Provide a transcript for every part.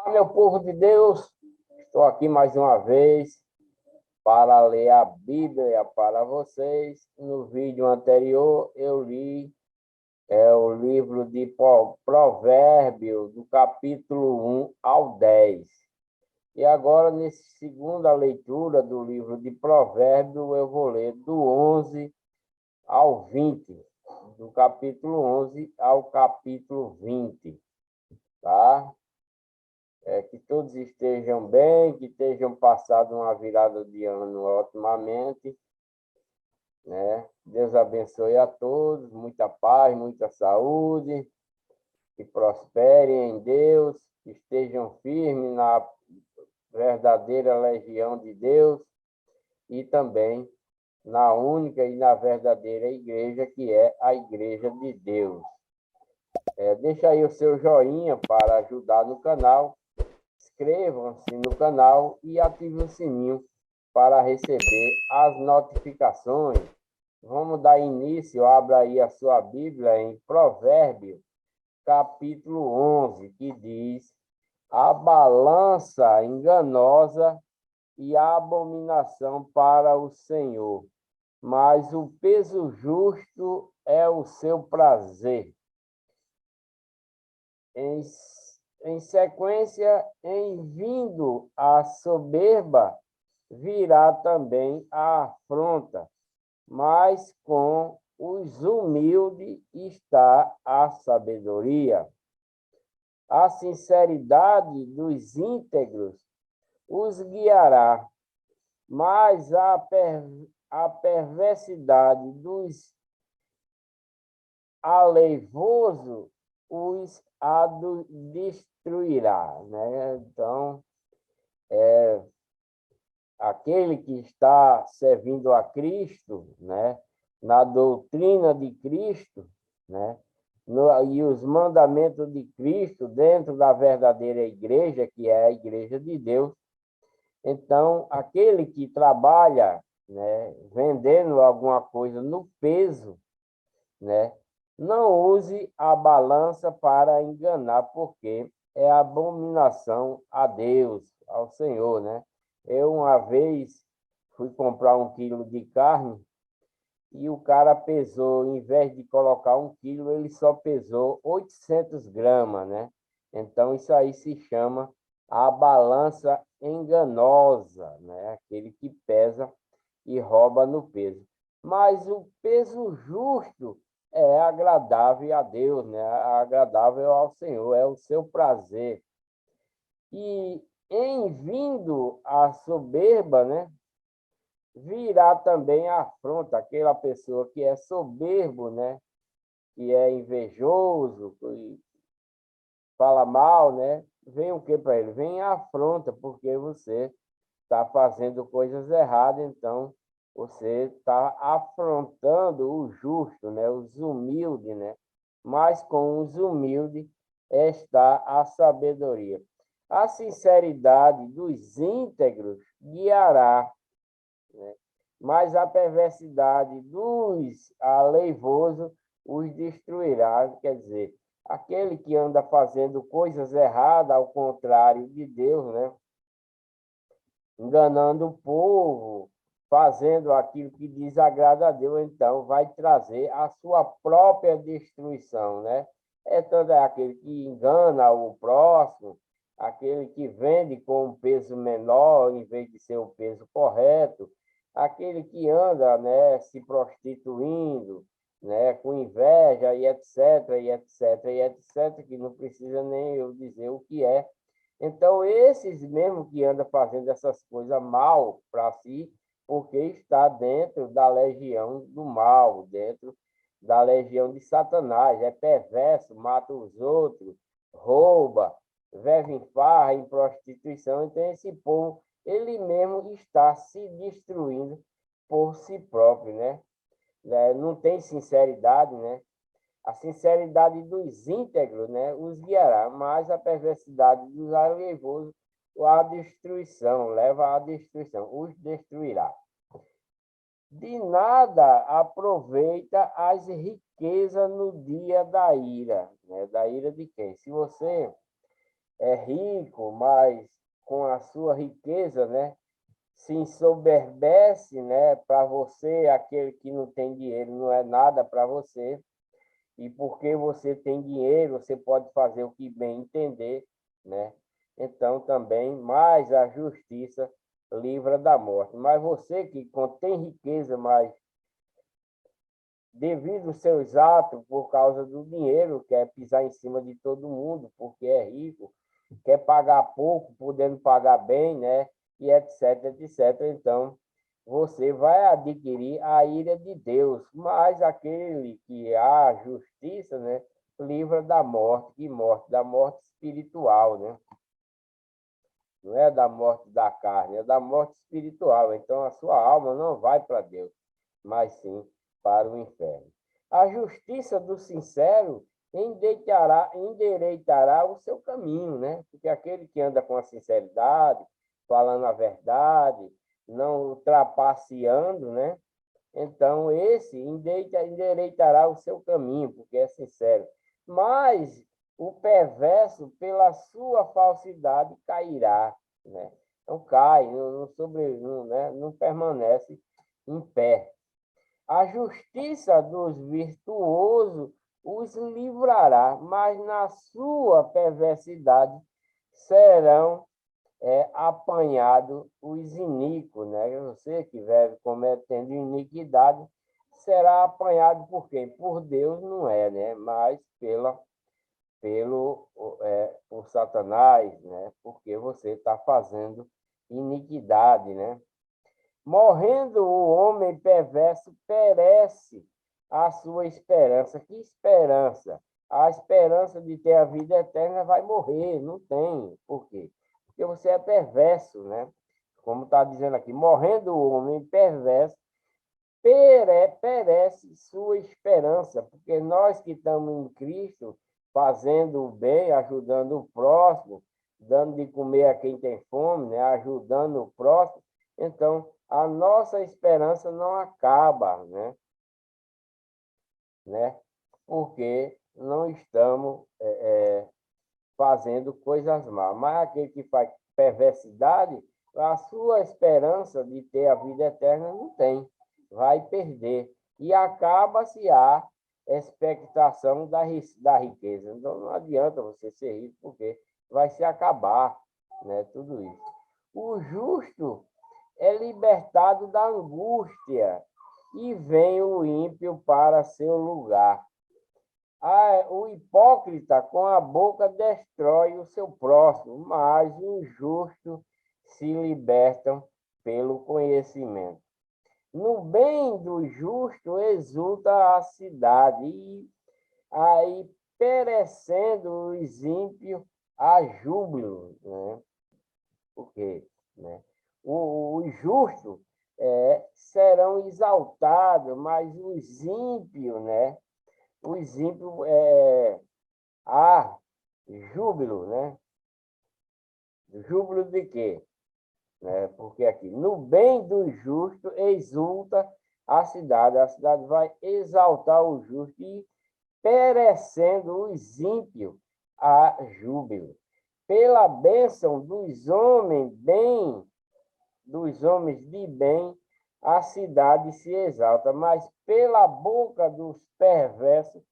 Meu povo de Deus, estou aqui mais uma vez para ler a Bíblia para vocês. No vídeo anterior, eu li o livro de Provérbios, do capítulo 1 ao 10. E agora, nessa segunda leitura do livro de Provérbios, eu vou ler do 11 ao 20, do capítulo 11 ao capítulo 20, tá? Que todos estejam bem, que estejam passado uma virada de ano otimamente, né? Deus abençoe a todos, muita paz, muita saúde, que prosperem em Deus, que estejam firmes na verdadeira legião de Deus e também na única e na verdadeira igreja, que é a Igreja de Deus. Deixa aí o seu joinha para ajudar no canal. Inscrevam-se no canal e ativem o sininho para receber as notificações. Vamos dar início, abra aí a sua Bíblia em Provérbios, capítulo 11, que diz: a balança enganosa e a abominação para o Senhor, mas o peso justo é o seu prazer. Em sequência, em vindo a soberba, virá também a afronta, mas com os humildes está a sabedoria. A sinceridade dos íntegros os guiará, mas a perversidade dos aleivosos os destruirá, né? Então, aquele que está servindo a Cristo, né, na doutrina de Cristo, né, e os mandamentos de Cristo dentro da verdadeira igreja, que é a igreja de Deus. Então, aquele que trabalha, né, vendendo alguma coisa no peso, né, não use a balança para enganar, porque é abominação a Deus, ao Senhor, né? Eu, uma vez, fui comprar 1 quilo de carne e o cara pesou, em vez de colocar 1 quilo, ele só pesou 800 gramas, né? Então, isso aí se chama a balança enganosa, né? Aquele que pesa e rouba no peso. Mas o peso justo é agradável a Deus, né? Agradável ao Senhor, é o seu prazer. E em vindo a soberba, né, virá também a afronta, aquela pessoa que é soberbo, né, que é invejoso, que fala mal, né? Vem o que para ele? Vem a afronta, porque você está fazendo coisas erradas, então você está afrontando o justo, né? Os humildes, né? Mas com os humildes está a sabedoria. A sinceridade dos íntegros guiará, né? Mas a perversidade dos aleivosos os destruirá. Quer dizer, aquele que anda fazendo coisas erradas, ao contrário de Deus, né? Enganando o povo, fazendo aquilo que desagrada a Deus, então vai trazer a sua própria destruição, né? Então, é aquele que engana o próximo, aquele que vende com um peso menor em vez de ser o peso correto, aquele que anda, né, se prostituindo, né, com inveja e etc, e etc, e etc, que não precisa nem eu dizer o que é. Então, esses mesmo que andam fazendo essas coisas mal para si, porque está dentro da legião do mal, dentro da legião de Satanás, é perverso, mata os outros, rouba, vive em farra, em prostituição. Então, esse povo, ele mesmo está se destruindo por si próprio, né? Não tem sinceridade, né? A sinceridade dos íntegros, né, os guiará, mas a perversidade dos aleivosos a destruição, leva à destruição, os destruirá. De nada aproveita as riquezas no dia da ira, né? Da ira de quem? Se você é rico, mas com a sua riqueza, né, se ensoberbece, né, para você, aquele que não tem dinheiro não é nada para você, e porque você tem dinheiro, você pode fazer o que bem entender, né? Então também mais a justiça livra da morte. Mas você que contém riqueza, mas devido aos seus atos, por causa do dinheiro, quer pisar em cima de todo mundo, porque é rico, quer pagar pouco, podendo pagar bem, né? E etc, etc. Então, você vai adquirir a ira de Deus, mas aquele que há justiça, né? Livra da morte, e morte, da morte espiritual, né? Não é da morte da carne, é da morte espiritual. Então, a sua alma não vai para Deus, mas sim para o inferno. A justiça do sincero endireitará o seu caminho, né? Porque aquele que anda com a sinceridade, falando a verdade, não trapaceando, né? Então, esse endireitará o seu caminho, porque é sincero. Mas o perverso, pela sua falsidade, cairá, né? Então, cai, não permanece em pé. A justiça dos virtuosos os livrará, mas na sua perversidade serão apanhados os iníquos, né? Você que vive cometendo iniquidade será apanhado por quem? Por Deus não é, né? Mas por Satanás, né? Porque você está fazendo iniquidade, né? Morrendo o homem perverso, perece a sua esperança. Que esperança? A esperança de ter a vida eterna vai morrer, não tem. Por quê? Porque você é perverso, né? Como está dizendo aqui, morrendo o homem perverso, perece sua esperança, porque nós que estamos em Cristo, fazendo o bem, ajudando o próximo, dando de comer a quem tem fome, né? Ajudando o próximo, então a nossa esperança não acaba, né? Porque não estamos fazendo coisas más. Mas aquele que faz perversidade, a sua esperança de ter a vida eterna não tem, vai perder. E acaba-se a expectação da riqueza. Então não adianta você ser rico, porque vai se acabar, né, tudo isso. O justo é libertado da angústia e vem o ímpio para seu lugar. O hipócrita com a boca destrói o seu próximo, mas os justos se libertam pelo conhecimento. No bem do justo exulta a cidade, e aí perecendo os ímpios há júbilo, né? Por quê? Né? Os justos serão exaltados, mas os ímpios, né? Os ímpios há júbilo, né? Júbilo de quê? Né? Porque aqui, no bem do justo exulta a cidade vai exaltar o justo e perecendo os ímpios há júbilo. Pela bênção dos homens de bem, a cidade se exalta, mas pela boca dos perversos,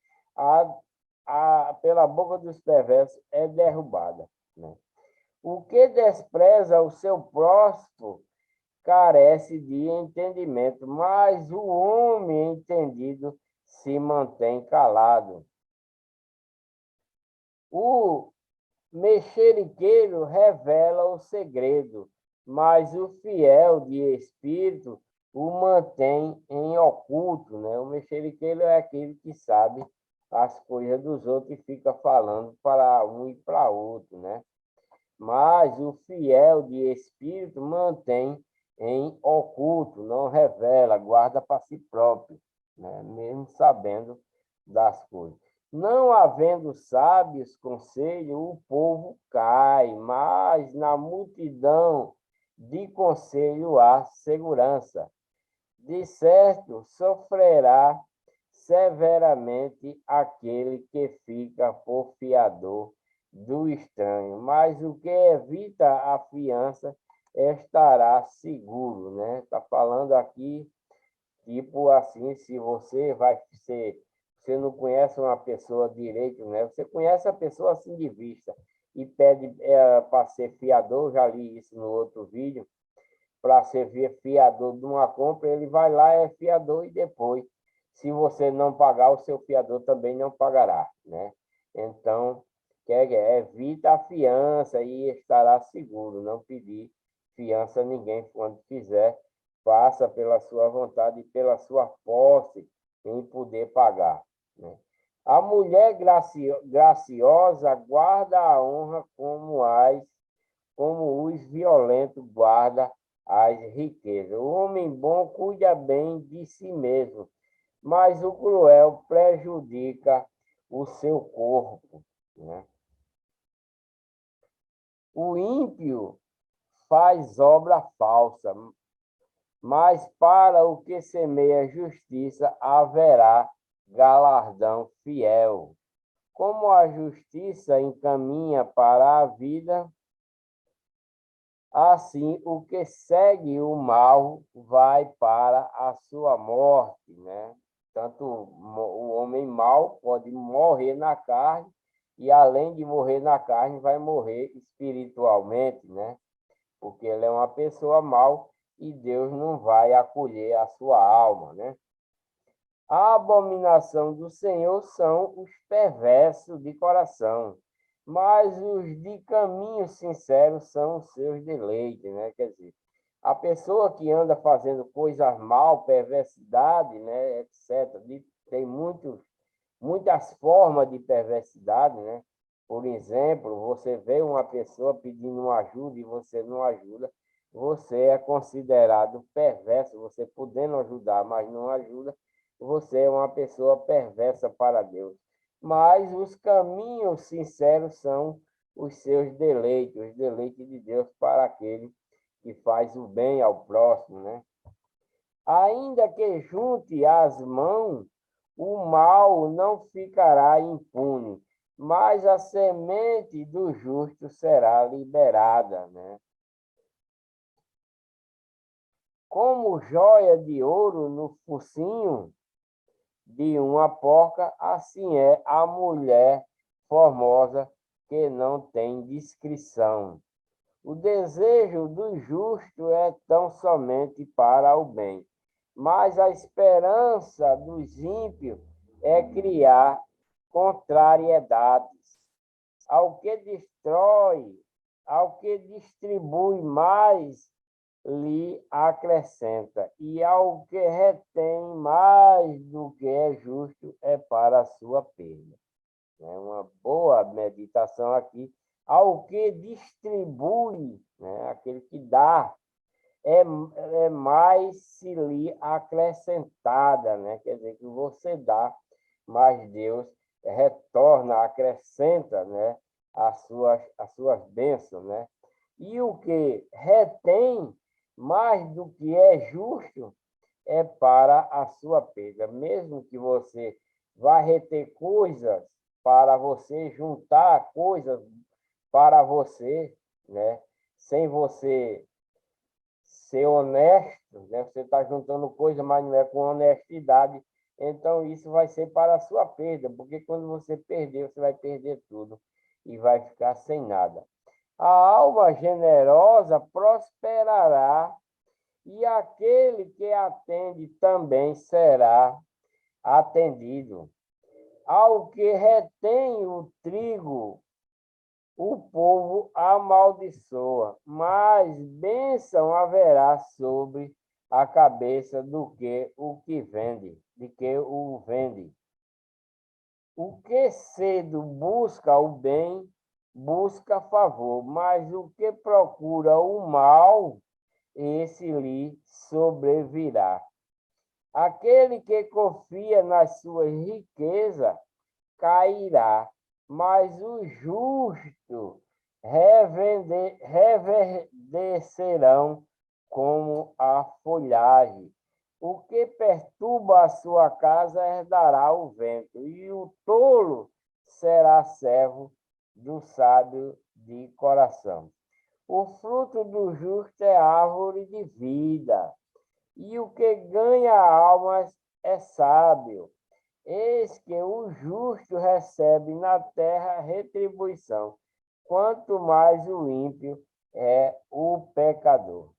pela boca dos perversos é derrubada, né? O que despreza o seu próximo carece de entendimento, mas o homem entendido se mantém calado. O mexeriqueiro revela o segredo, mas o fiel de espírito o mantém em oculto, né? O mexeriqueiro é aquele que sabe as coisas dos outros e fica falando para um e para outro, né? Mas o fiel de espírito mantém em oculto, não revela, guarda para si próprio, né? Mesmo sabendo das coisas. Não havendo sábios conselho, o povo cai, mas na multidão de conselho há segurança. De certo, sofrerá severamente aquele que fica por fiador do estranho, mas o que evita a fiança estará seguro, né? Está falando aqui, tipo assim, se você vai ser, você não conhece uma pessoa direito, né? Você conhece a pessoa assim de vista e pede para ser fiador, já li isso no outro vídeo, para ser fiador de uma compra, ele vai lá, é fiador e depois, se você não pagar, o seu fiador também não pagará, né? Então, evita a fiança e estará seguro, não pedir fiança a ninguém quando fizer, faça pela sua vontade e pela sua posse em poder pagar, né? A mulher graciosa guarda a honra como os violentos guardam as riquezas. O homem bom cuida bem de si mesmo, mas o cruel prejudica o seu corpo, né? O ímpio faz obra falsa, mas para o que semeia justiça haverá galardão fiel. Como a justiça encaminha para a vida, assim, o que segue o mal vai para a sua morte, né? Tanto o homem mau pode morrer na carne e, além de morrer na carne, vai morrer espiritualmente, né? Porque ele é uma pessoa mau e Deus não vai acolher a sua alma, né? A abominação do Senhor são os perversos de coração, mas os de caminho sincero são os seus deleites, né? Quer dizer, a pessoa que anda fazendo coisas mal, perversidade, né, etc., tem muitas formas de perversidade, né? Por exemplo, você vê uma pessoa pedindo uma ajuda e você não ajuda, você é considerado perverso, você podendo ajudar, mas não ajuda, você é uma pessoa perversa para Deus. Mas os caminhos sinceros são os seus deleites, os deleites de Deus para aquele que faz o bem ao próximo, né? Ainda que junte as mãos, o mal não ficará impune, mas a semente do justo será liberada, né? Como joia de ouro no focinho de uma porca, assim é a mulher formosa que não tem discrição. O desejo do justo é tão somente para o bem, mas a esperança dos ímpios é criar contrariedades. Ao que destrói, ao que distribui mais, lhe acrescenta, e ao que retém mais do que é justo, é para a sua perda. É uma boa meditação aqui. Ao que distribui, né, aquele que dá, é mais se lhe acrescentada, né? Quer dizer, que você dá, mas Deus retorna, acrescenta, né, as suas bênçãos, né? E o que retém mais do que é justo é para a sua perda. Mesmo que você vá reter coisas para você, juntar coisas para você, né? Sem você ser honesto, né? Você está juntando coisa, mas não é com honestidade. Então, isso vai ser para a sua perda, porque quando você perder, você vai perder tudo e vai ficar sem nada. A alma generosa prosperará, e aquele que atende também será atendido. Ao que retém o trigo, o povo amaldiçoa, mas bênção haverá sobre a cabeça do que vende, de que o vende. O que cedo busca o bem, busca favor, mas o que procura o mal, esse lhe sobrevirá. Aquele que confia nas suas riquezas cairá, mas o justo reverdecerão como a folhagem. O que perturba a sua casa herdará o vento, e o tolo será servo do sábio de coração. O fruto do justo é árvore de vida, e o que ganha almas é sábio. Eis que o justo recebe na terra retribuição, quanto mais o ímpio é o pecador.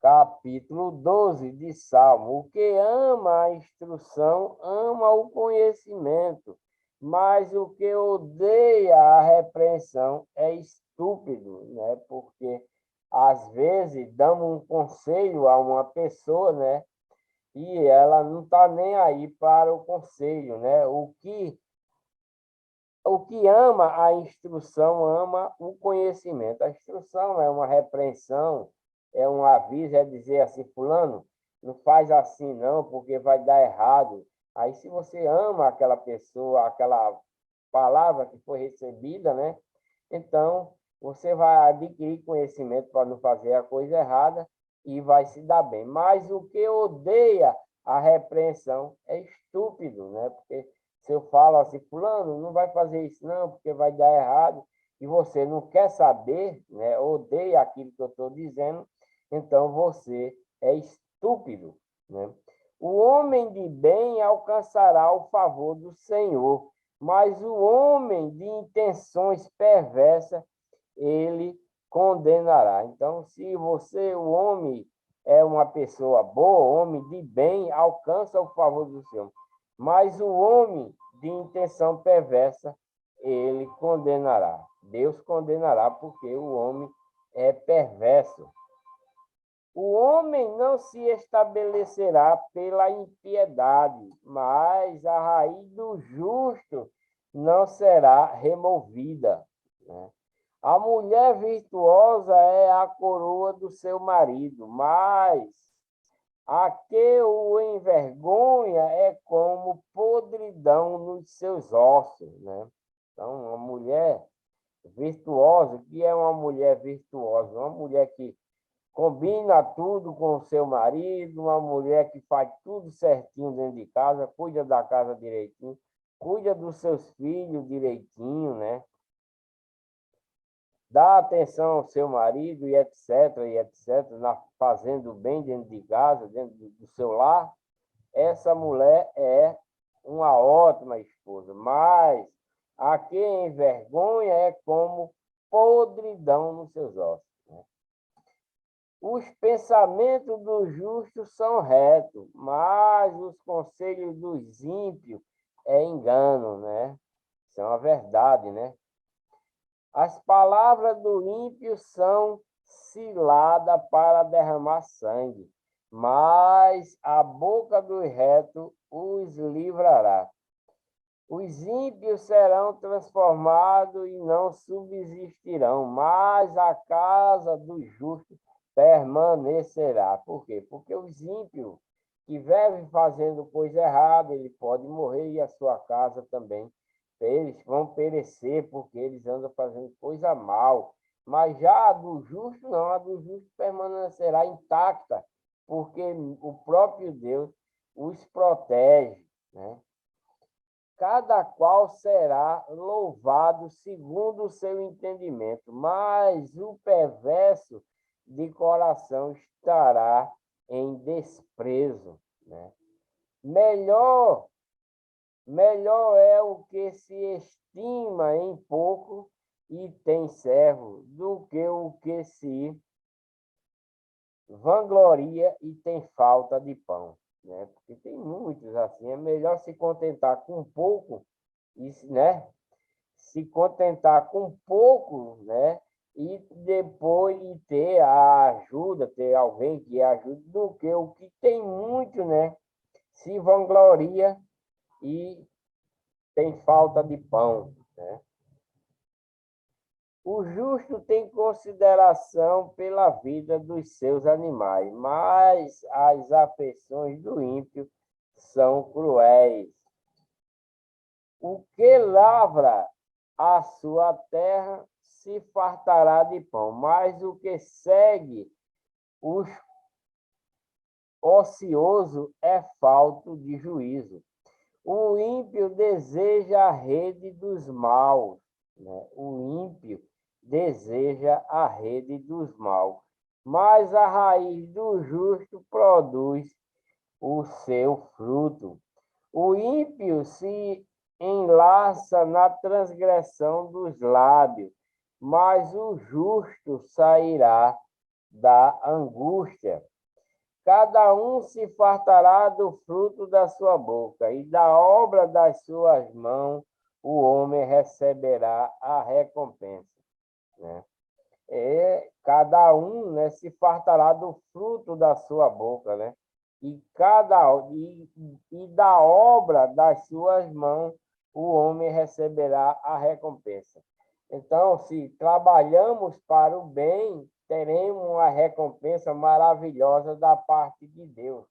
Capítulo 12 de Salmo. O que ama a instrução, ama o conhecimento, mas o que odeia a repreensão é estúpido, né? Porque às vezes damos um conselho a uma pessoa, né? E ela não está nem aí para o conselho, né? O que ama a instrução, ama o conhecimento. A instrução é uma repreensão, é um aviso, é dizer assim, fulano, não faz assim não, porque vai dar errado. Aí, se você ama aquela pessoa, aquela palavra que foi recebida, né? Então, você vai adquirir conhecimento para não fazer a coisa errada e vai se dar bem. Mas o que odeia a repreensão é estúpido, né? Porque se eu falo assim, fulano, não vai fazer isso não, porque vai dar errado, e você não quer saber, né? Odeia aquilo que eu estou dizendo, então você é estúpido, né? O homem de bem alcançará o favor do Senhor, mas o homem de intenções perversas, ele condenará. Então, se você, o homem, é uma pessoa boa, homem de bem, alcança o favor do Senhor. Mas o homem de intenção perversa, ele condenará. Deus condenará, porque o homem é perverso. O homem não se estabelecerá pela impiedade, mas a raiz do justo não será removida, né? A mulher virtuosa é a coroa do seu marido, mas a que o envergonha é como podridão nos seus ossos, né? Então, uma mulher virtuosa, o que é uma mulher virtuosa? Uma mulher que combina tudo com o seu marido, uma mulher que faz tudo certinho dentro de casa, cuida da casa direitinho, cuida dos seus filhos direitinho, né? Dá atenção ao seu marido e etc, fazendo bem dentro de casa, dentro do seu lar. Essa mulher é uma ótima esposa, mas a que envergonha é como podridão nos seus ossos. Os pensamentos do justo são retos, mas os conselhos dos ímpios é engano, né? Isso é uma verdade, né? As palavras do ímpio são cilada para derramar sangue, mas a boca do reto os livrará. Os ímpios serão transformados e não subsistirão, mas a casa do justo permanecerá. Por quê? Porque os ímpios que vivem fazendo coisa errada, ele pode morrer e a sua casa também. Eles vão perecer porque eles andam fazendo coisa mal. Mas já a do justo não, a do justo permanecerá intacta, porque o próprio Deus os protege, né? Cada qual será louvado segundo o seu entendimento, mas o perverso de coração estará em desprezo, né? Melhor, melhor é o que se estima em pouco e tem servo, do que o que se vangloria e tem falta de pão, né? Porque tem muitos assim, é melhor se contentar com pouco, né? Se contentar com pouco, né? E depois ter a ajuda, ter alguém que ajude, do que o que tem muito, né? Se vangloria e tem falta de pão, né? O justo tem consideração pela vida dos seus animais, mas as afeições do ímpio são cruéis. O que lavra a sua terra se fartará de pão, mas o que segue os ocioso é falto de juízo. O ímpio deseja a rede dos maus, né? O ímpio deseja a rede dos maus, mas a raiz do justo produz o seu fruto. O ímpio se enlaça na transgressão dos lábios, mas o justo sairá da angústia. Cada um se fartará do fruto da sua boca, e da obra das suas mãos o homem receberá a recompensa, né? Cada um, né, se fartará do fruto da sua boca, né? E da obra das suas mãos o homem receberá a recompensa. Então, se trabalhamos para o bem, teremos uma recompensa maravilhosa da parte de Deus.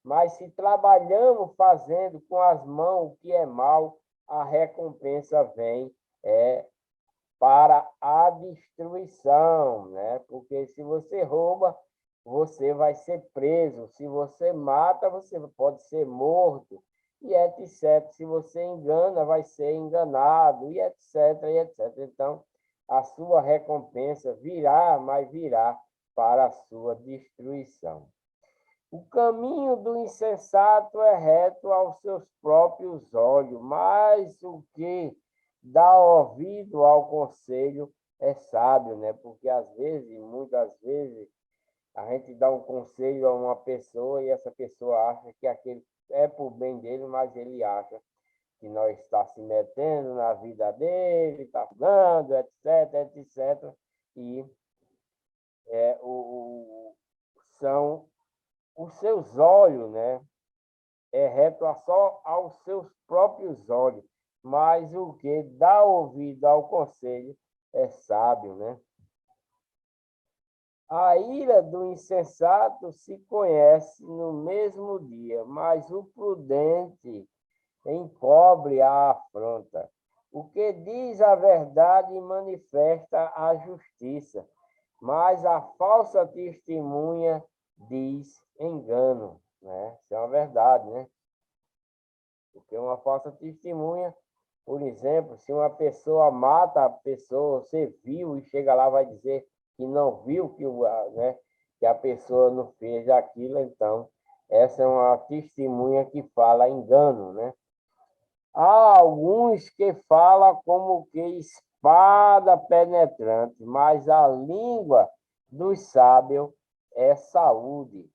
Mas se trabalhamos fazendo com as mãos o que é mal, a recompensa vem para a destruição, né? Porque se você rouba, você vai ser preso. Se você mata, você pode ser morto, e etc. Se você engana, vai ser enganado, e etc, e etc. Então, a sua recompensa virá, mas virá para a sua destruição. O caminho do insensato é reto aos seus próprios olhos, mas o que dá ouvido ao conselho é sábio, né? Porque às vezes, muitas vezes, a gente dá um conselho a uma pessoa e essa pessoa acha que aquele é por bem dele, mas ele acha que nós está se metendo na vida dele, está dando, etc, etc. E são os seus olhos, né? É reto só aos seus próprios olhos, mas o que dá ouvido ao conselho é sábio, né? A ira do insensato se conhece no mesmo dia, mas o prudente encobre a afronta. O que diz a verdade manifesta a justiça, mas a falsa testemunha diz engano, né? Isso é uma verdade, né? Porque uma falsa testemunha, por exemplo, se uma pessoa mata a pessoa, você viu e chega lá vai dizer que não viu, né, que a pessoa não fez aquilo, então essa é uma testemunha que fala engano, né? Há alguns que falam como que espada penetrante, mas a língua dos sábios é saúde.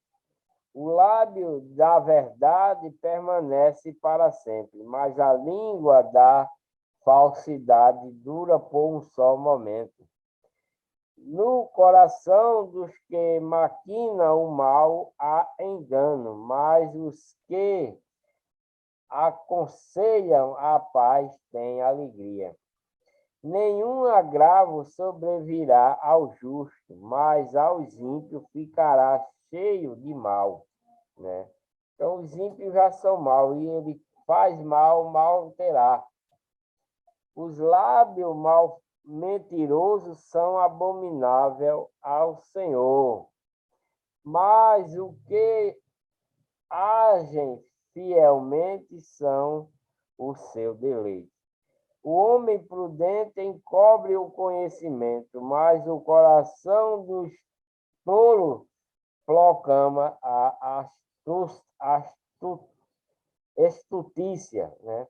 O lábio da verdade permanece para sempre, mas a língua da falsidade dura por um só momento. No coração dos que maquinam o mal há engano, mas os que aconselham a paz têm alegria. Nenhum agravo sobrevirá ao justo, mas aos ímpios ficará cheio de mal, né? Então, os ímpios já são maus, e ele faz mal, mal terá. Os lábios mal mentirosos são abomináveis ao Senhor, mas o que agem fielmente são o seu deleite. O homem prudente encobre o conhecimento, mas o coração dos tolos proclama a estutícia, né?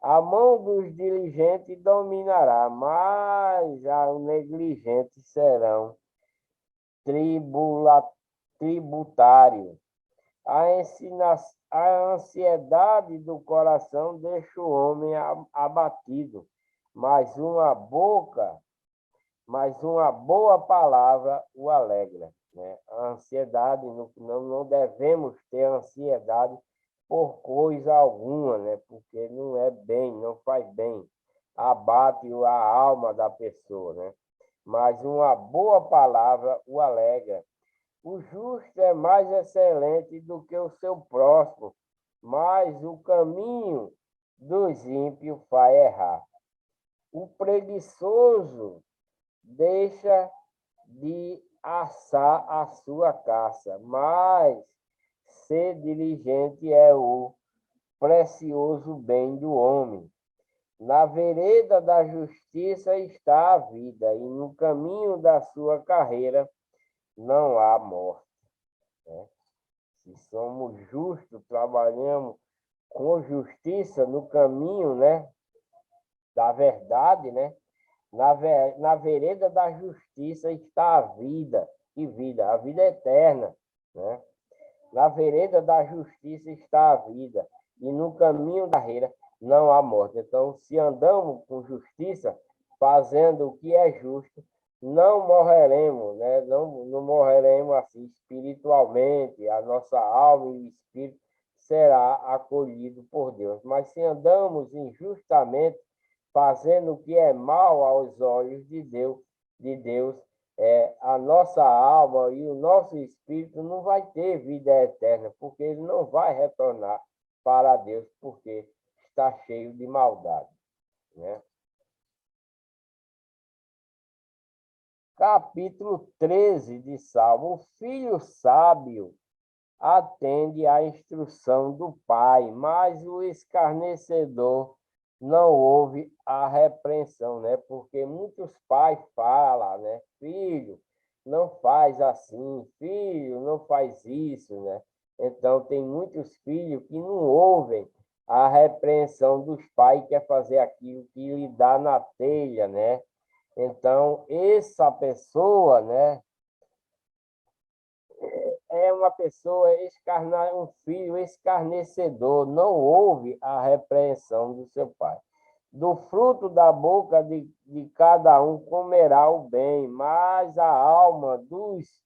A mão dos diligentes dominará, mas os negligentes serão tributários. A ansiedade do coração deixa o homem abatido, mas uma boa palavra o alegra, né? A ansiedade, não devemos ter ansiedade por coisa alguma, né? Porque não é bem, não faz bem, abate a alma da pessoa, né? Mas uma boa palavra o alegra. O justo é mais excelente do que o seu próximo, mas o caminho dos ímpios faz errar. O preguiçoso deixa de assar a sua caça, mas ser diligente é o precioso bem do homem. Na vereda da justiça está a vida, e no caminho da sua carreira não há morte. Né? Se somos justos, trabalhamos com justiça no caminho, né, da verdade, né? Na vereda da justiça está a vida, a vida eterna, né? Na vereda da justiça está a vida, e no caminho da carreira não há morte. Então, se andamos com justiça, fazendo o que é justo, não morreremos, né? Não morreremos assim espiritualmente, a nossa alma e o espírito será acolhido por Deus. Mas se andamos injustamente, fazendo o que é mal aos olhos de Deus, a nossa alma e o nosso espírito não vai ter vida eterna, porque ele não vai retornar para Deus, porque está cheio de maldade, né? Capítulo 13 de Salmo. O filho sábio atende à instrução do pai, mas o escarnecedor não ouve a repreensão, né? Porque muitos pais falam, né? Filho, não faz assim, filho, não faz isso, né? Então, tem muitos filhos que não ouvem a repreensão dos pais, quer fazer aquilo que lhe dá na telha, né? Então, essa pessoa, né, é uma pessoa, um filho escarnecedor, não ouve a repreensão do seu pai. Do fruto da boca de cada um comerá o bem, mas a alma dos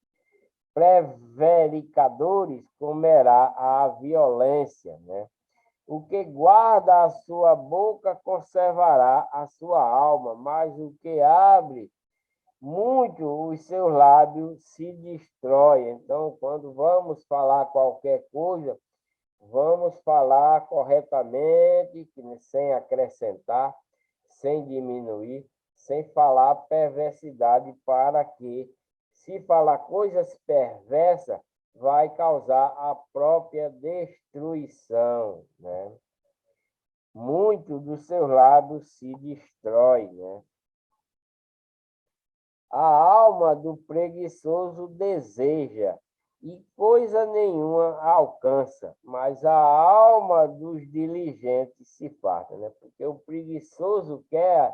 prevaricadores comerá a violência, né? O que guarda a sua boca conservará a sua alma, mas o que abre muito os seus lábios se destrói. Então, quando vamos falar qualquer coisa, vamos falar corretamente, sem acrescentar, sem diminuir, sem falar perversidade, para que, se falar coisas perversas, vai causar a própria destruição, né? Muito dos seus lábios se destrói, né? A alma do preguiçoso deseja, e coisa nenhuma alcança, mas a alma dos diligentes se farta, né? Porque o preguiçoso quer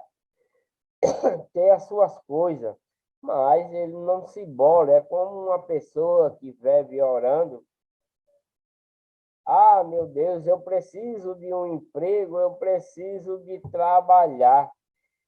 ter as suas coisas, mas ele não se bola. É como uma pessoa que vive orando: ah, meu Deus, eu preciso de um emprego, eu preciso de trabalhar.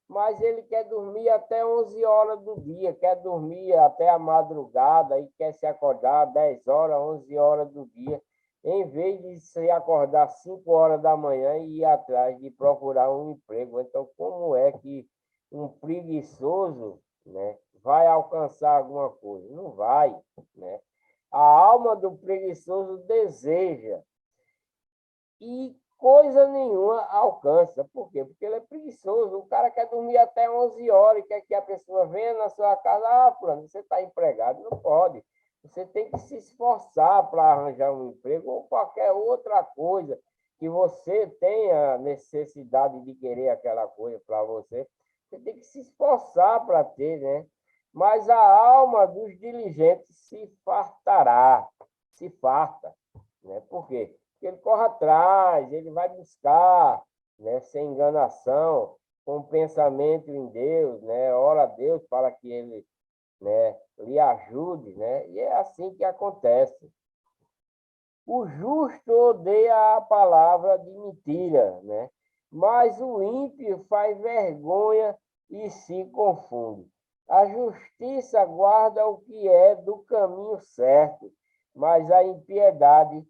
Mas ele quer dormir até 11 horas do dia, quer dormir até a madrugada e quer se acordar 10 horas, 11 horas do dia, em vez de se acordar 5 horas da manhã e ir atrás de procurar um emprego. Então, como é que um preguiçoso, né, vai alcançar alguma coisa? Não vai, né? A alma do preguiçoso deseja, e coisa nenhuma alcança. Por quê? Porque ele é preguiçoso. O cara quer dormir até 11 horas e quer que a pessoa venha na sua casa: ah, fulano, você está empregado. Não pode. Você tem que se esforçar para arranjar um emprego ou qualquer outra coisa que você tenha necessidade de querer aquela coisa para você. Você tem que se esforçar para ter, né? Mas a alma dos diligentes se fartará, se farta, né? Por quê? Ele corre atrás, ele vai buscar, né, sem enganação, com pensamento em Deus, né, ora a Deus para que ele, né, lhe ajude, né, e é assim que acontece. O justo odeia a palavra de mentira, né, mas o ímpio faz vergonha e se confunde. A justiça guarda o que é do caminho certo, mas a impiedade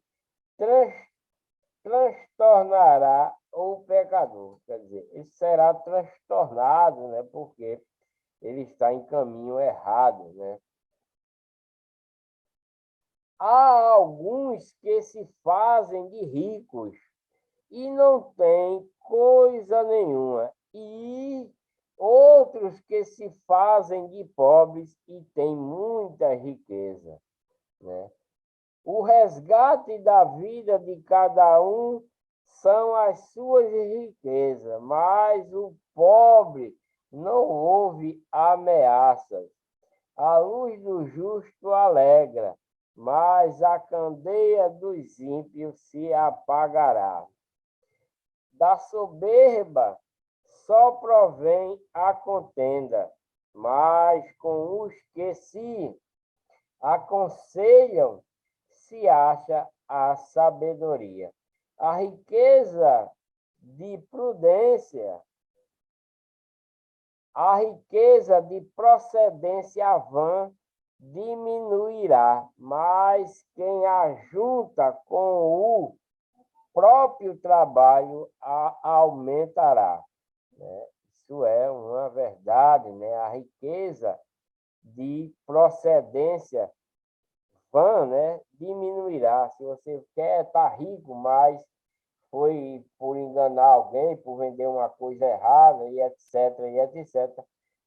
transtornará o pecador. Quer dizer, ele será transtornado, né? Porque ele está em caminho errado, né? Há alguns que se fazem de ricos e não têm coisa nenhuma, e outros que se fazem de pobres e têm muita riqueza, né? O resgate da vida de cada um são as suas riquezas, mas o pobre não ouve ameaças. A luz do justo alegra, mas a candeia dos ímpios se apagará. Da soberba só provém a contenda, mas com os que se aconselham se acha a sabedoria. A riqueza de prudência, a riqueza de procedência vã diminuirá, mas quem ajunta com o próprio trabalho aumentará. Isso é uma verdade, né? A riqueza de procedência vã, né, diminuirá. Se você quer estar rico, mas foi por enganar alguém, por vender uma coisa errada, e etc.,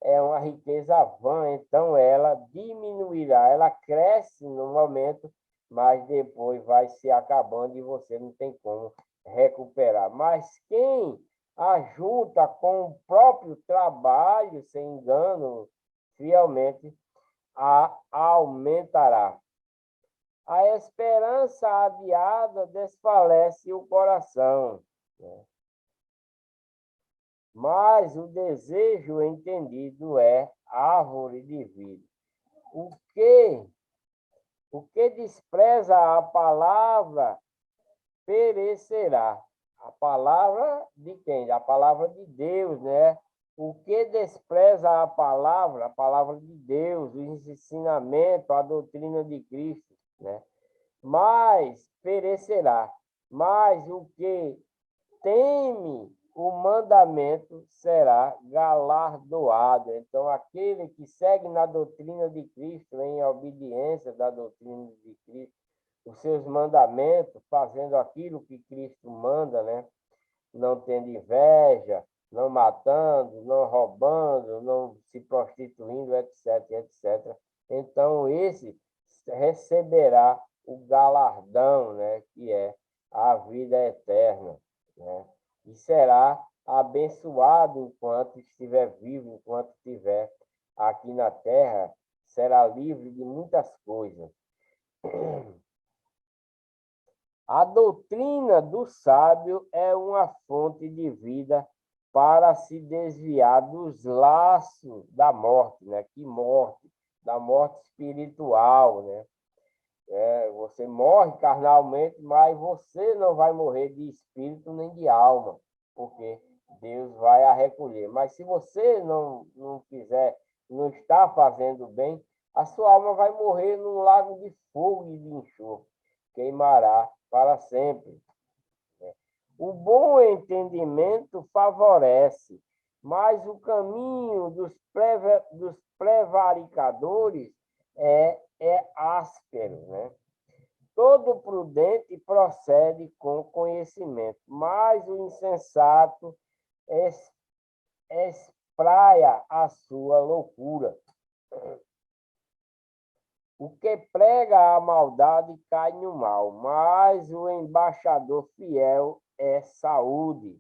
é uma riqueza vã, então ela diminuirá, ela cresce no momento, mas depois vai se acabando e você não tem como recuperar. Mas quem ajunta com o próprio trabalho, sem engano, fielmente, aumentará. A esperança adiada desfalece o coração, né? Mas o desejo entendido é árvore de vida. O que despreza a palavra perecerá. A palavra de quem? A palavra de Deus, né? O que despreza a palavra de Deus, o ensinamento, a doutrina de Cristo, né? Mas perecerá. Mas o que teme o mandamento será galardoado. Então, aquele que segue na doutrina de Cristo, em obediência da doutrina de Cristo, os seus mandamentos, fazendo aquilo que Cristo manda, né? Não tendo inveja, não matando, não roubando, não se prostituindo, etc. Então, esse receberá o galardão, né? Que é a vida eterna, né? E será abençoado enquanto estiver vivo, enquanto estiver aqui na terra, será livre de muitas coisas. A doutrina do sábio é uma fonte de vida para se desviar dos laços da morte, né? Que morte? Da morte espiritual, né? Você morre carnalmente, mas você não vai morrer de espírito nem de alma, porque Deus vai a recolher. Mas se você não quiser, não está fazendo bem, a sua alma vai morrer num lago de fogo e de enxofre, queimará para sempre. O bom entendimento favorece, mas o caminho dos prevaricadores é áspero, né? Todo prudente procede com conhecimento, mas o insensato espraia a sua loucura. O que prega a maldade cai no mal, mas o embaixador fiel é saúde.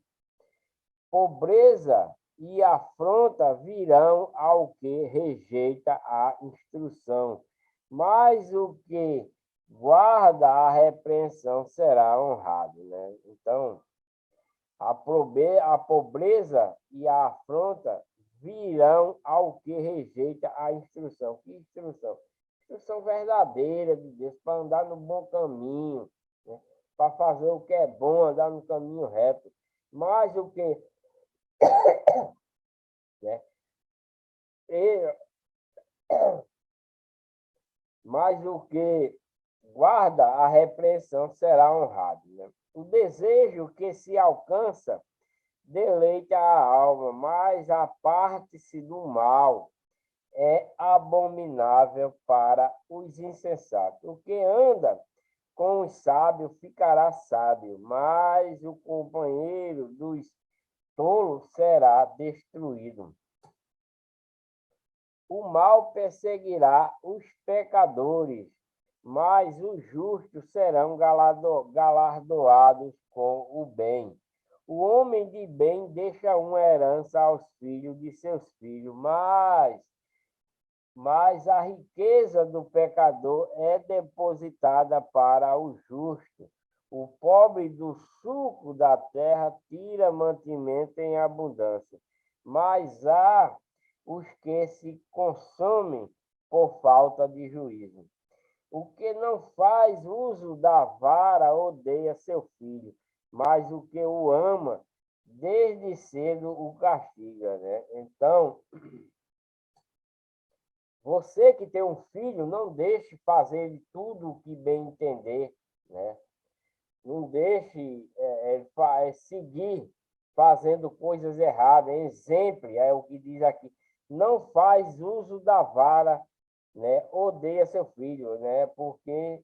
Pobreza e afronta virão ao que rejeita a instrução, mas o que guarda a repreensão será honrado, né? Então, a pobreza e a afronta virão ao que rejeita a instrução. Que instrução? Instrução verdadeira de Deus, para andar no bom caminho, né? Para fazer o que é bom, andar no caminho reto. Mas o que, né? Mas o que guarda a repreensão será honrado, né? O desejo que se alcança deleita a alma, mas aparte-se do mal é abominável para os insensatos. O que anda com os sábios ficará sábio, mas o companheiro dos tolos será destruído. O mal perseguirá os pecadores, mas os justos serão galardoados com o bem. O homem de bem deixa uma herança aos filhos de seus filhos, mas a riqueza do pecador é depositada para o justo. O pobre do suco da terra tira mantimento em abundância, mas há os que se consomem por falta de juízo. O que não faz uso da vara odeia seu filho, mas o que o ama, desde cedo o castiga, né? Então, você que tem um filho, não deixe fazer tudo o que bem entender, né? Não deixe seguir fazendo coisas erradas. Exemplo, é o que diz aqui. Não faz uso da vara, né? Odeia seu filho, né? Porque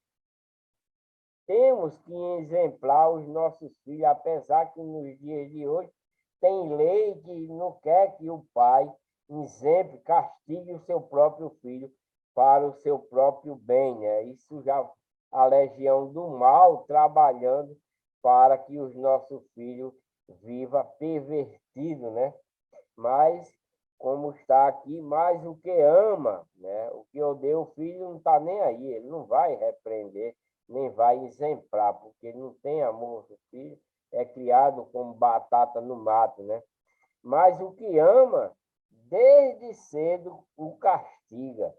temos que exemplar os nossos filhos, apesar que nos dias de hoje tem lei que não quer que o pai, exemplo, castigue o seu próprio filho para o seu próprio bem, né? Isso já a legião do mal trabalhando para que os nossos filhos viva pervertido, né? Mas como está aqui, mais o que ama, né? O que odeia o filho não está nem aí, ele não vai repreender, nem vai exemplar, porque ele não tem amor do filho, é criado como batata no mato, né? Mas o que ama, desde cedo o castiga.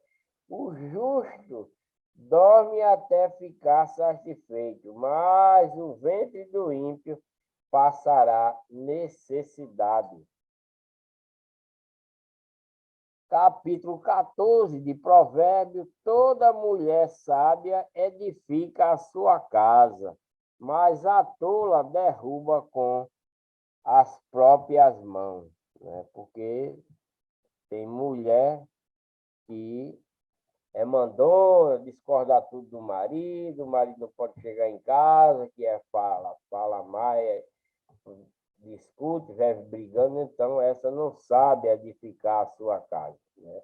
O justo dorme até ficar satisfeito, mas o ventre do ímpio passará necessidade. Capítulo 14 de Provérbios: toda mulher sábia edifica a sua casa, mas a tola derruba com as próprias mãos, né? Porque tem mulher que mandona, discorda tudo do marido, o marido não pode chegar em casa, que fala mais, discute, vive brigando, então essa não sabe edificar a sua casa, né?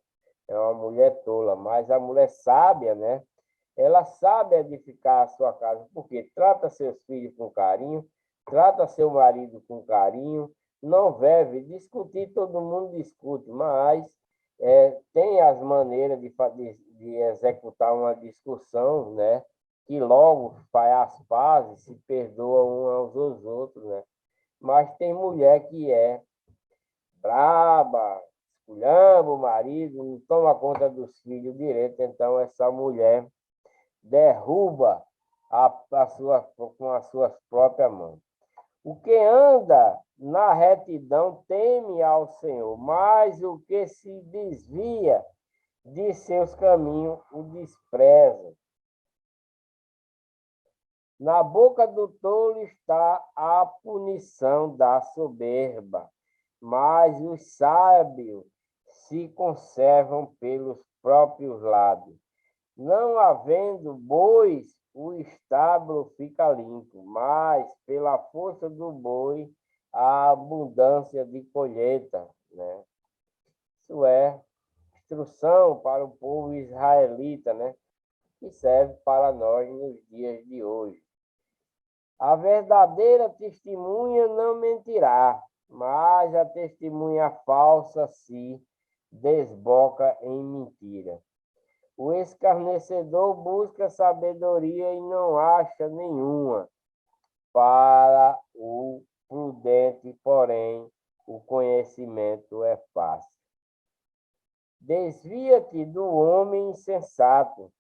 É uma mulher tola, mas a mulher sábia, né? Ela sabe edificar a sua casa, porque trata seus filhos com carinho, trata seu marido com carinho, não vive discutir, todo mundo discute, mas tem as maneiras de executar uma discussão, né? Que logo faz as pazes, se perdoa uns aos outros, né? Mas tem mulher que é braba, esculhamba o marido, não toma conta dos filhos direito, então essa mulher derruba com as suas próprias mãos. O que anda na retidão teme ao Senhor, mas o que se desvia de seus caminhos o despreza. Na boca do tolo está a punição da soberba, mas os sábios se conservam pelos próprios lábios. Não havendo bois, o estábulo fica limpo, mas pela força do boi, a abundância de colheita, né? Isso é instrução para o povo israelita, né? Que serve para nós nos dias de hoje. A verdadeira testemunha não mentirá, mas a testemunha falsa se desboca em mentira. O escarnecedor busca sabedoria e não acha nenhuma. Para o prudente, porém, o conhecimento é fácil. Desvia-te do homem insensato,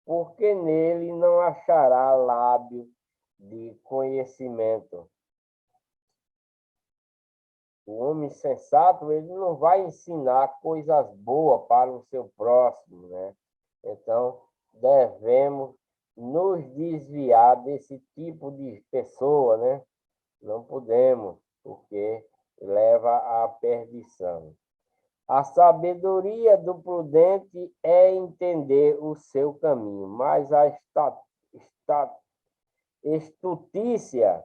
porque nele não achará lábio de conhecimento. O homem sensato, ele não vai ensinar coisas boas para o seu próximo, né? Então, devemos nos desviar desse tipo de pessoa, né? Não podemos, porque leva à perdição. A sabedoria do prudente é entender o seu caminho, mas a estutícia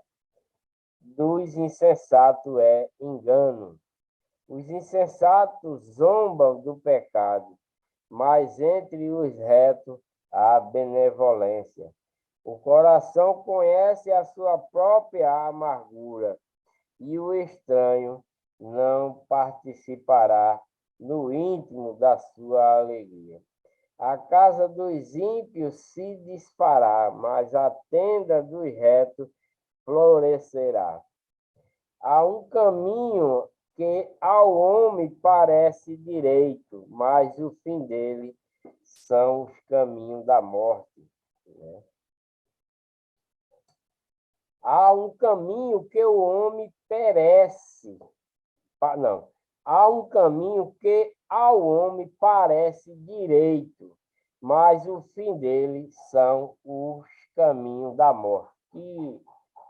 dos insensatos é engano. Os insensatos zombam do pecado, mas entre os retos a benevolência. O coração conhece a sua própria amargura, e o estranho não participará no íntimo da sua alegria. A casa dos ímpios se desfará, mas a tenda dos retos florescerá. Há um caminho que ao homem parece direito, mas o fim dele são os caminhos da morte. Né? Há um caminho que o homem perece. Não. Há um caminho que ao homem parece direito, mas o fim dele são os caminhos da morte. Que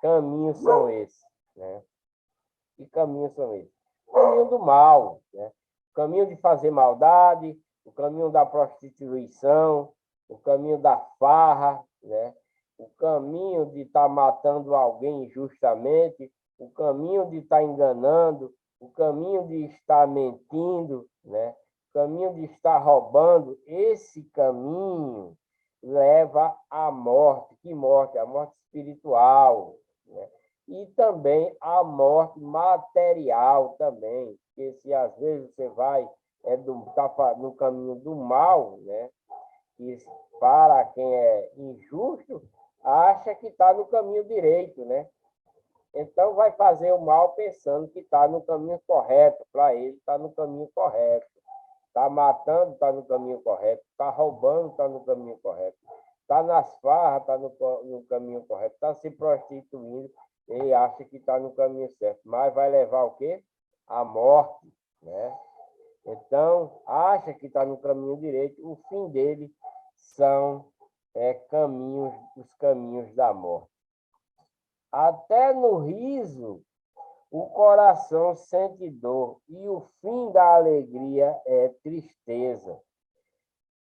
caminhos são esses? Né? Que caminhos são esses? O caminho do mal, né? O caminho de fazer maldade, o caminho da prostituição, o caminho da farra, né? O caminho de estar matando alguém injustamente, o caminho de estar enganando, o caminho de estar mentindo, né? O caminho de estar roubando. Esse caminho leva à morte. Que morte? A morte espiritual, né? E também a morte material também, porque se às vezes você vai tá no caminho do mal, né? E para quem é injusto, acha que está no caminho direito, né? Então vai fazer o mal pensando que está no caminho correto, para ele está no caminho correto. Está matando, está no caminho correto. Está roubando, está no caminho correto. Está nas farras, está no caminho correto. Está se prostituindo, ele acha que está no caminho certo. Mas vai levar o quê? A morte, né? Então, acha que está no caminho direito. O fim dele são os caminhos da morte. Até no riso, o coração sente dor, e o fim da alegria é tristeza.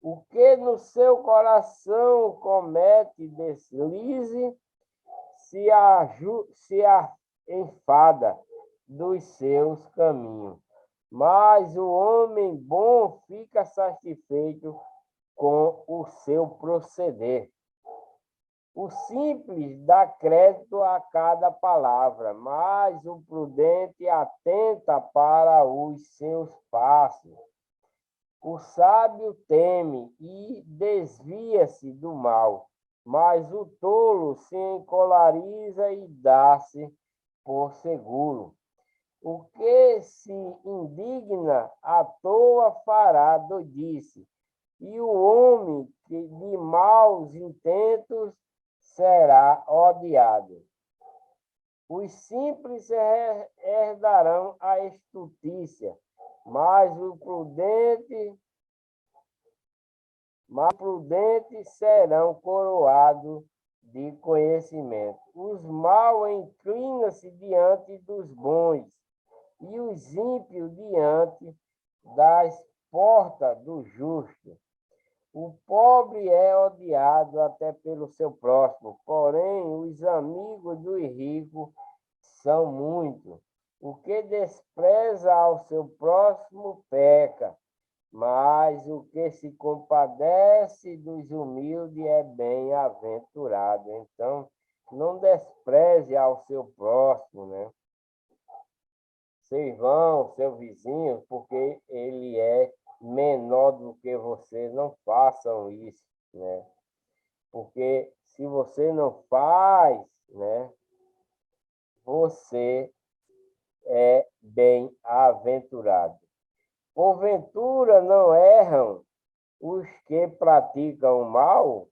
O que no seu coração comete deslize, se a enfada dos seus caminhos. Mas o homem bom fica satisfeito com o seu proceder. O simples dá crédito a cada palavra, mas o prudente atenta para os seus passos. O sábio teme e desvia-se do mal, mas o tolo se encolariza e dá-se por seguro. O que se indigna à toa fará doidice, e o homem que de maus intentos será odiado. Os simples herdarão a estultícia, mas os prudentes serão coroados de conhecimento. Os maus inclinam-se diante dos bons, e os ímpios diante das portas do justo. O pobre é odiado até pelo seu próximo, porém os amigos do rico são muitos. O que despreza ao seu próximo peca, mas o que se compadece dos humildes é bem-aventurado. Então, não despreze ao seu próximo, né? Seu irmão, seu vizinho, porque ele é menor do que você. Não façam isso, né? Porque se você não faz, né, você é bem-aventurado. Porventura não erram os que praticam o mal?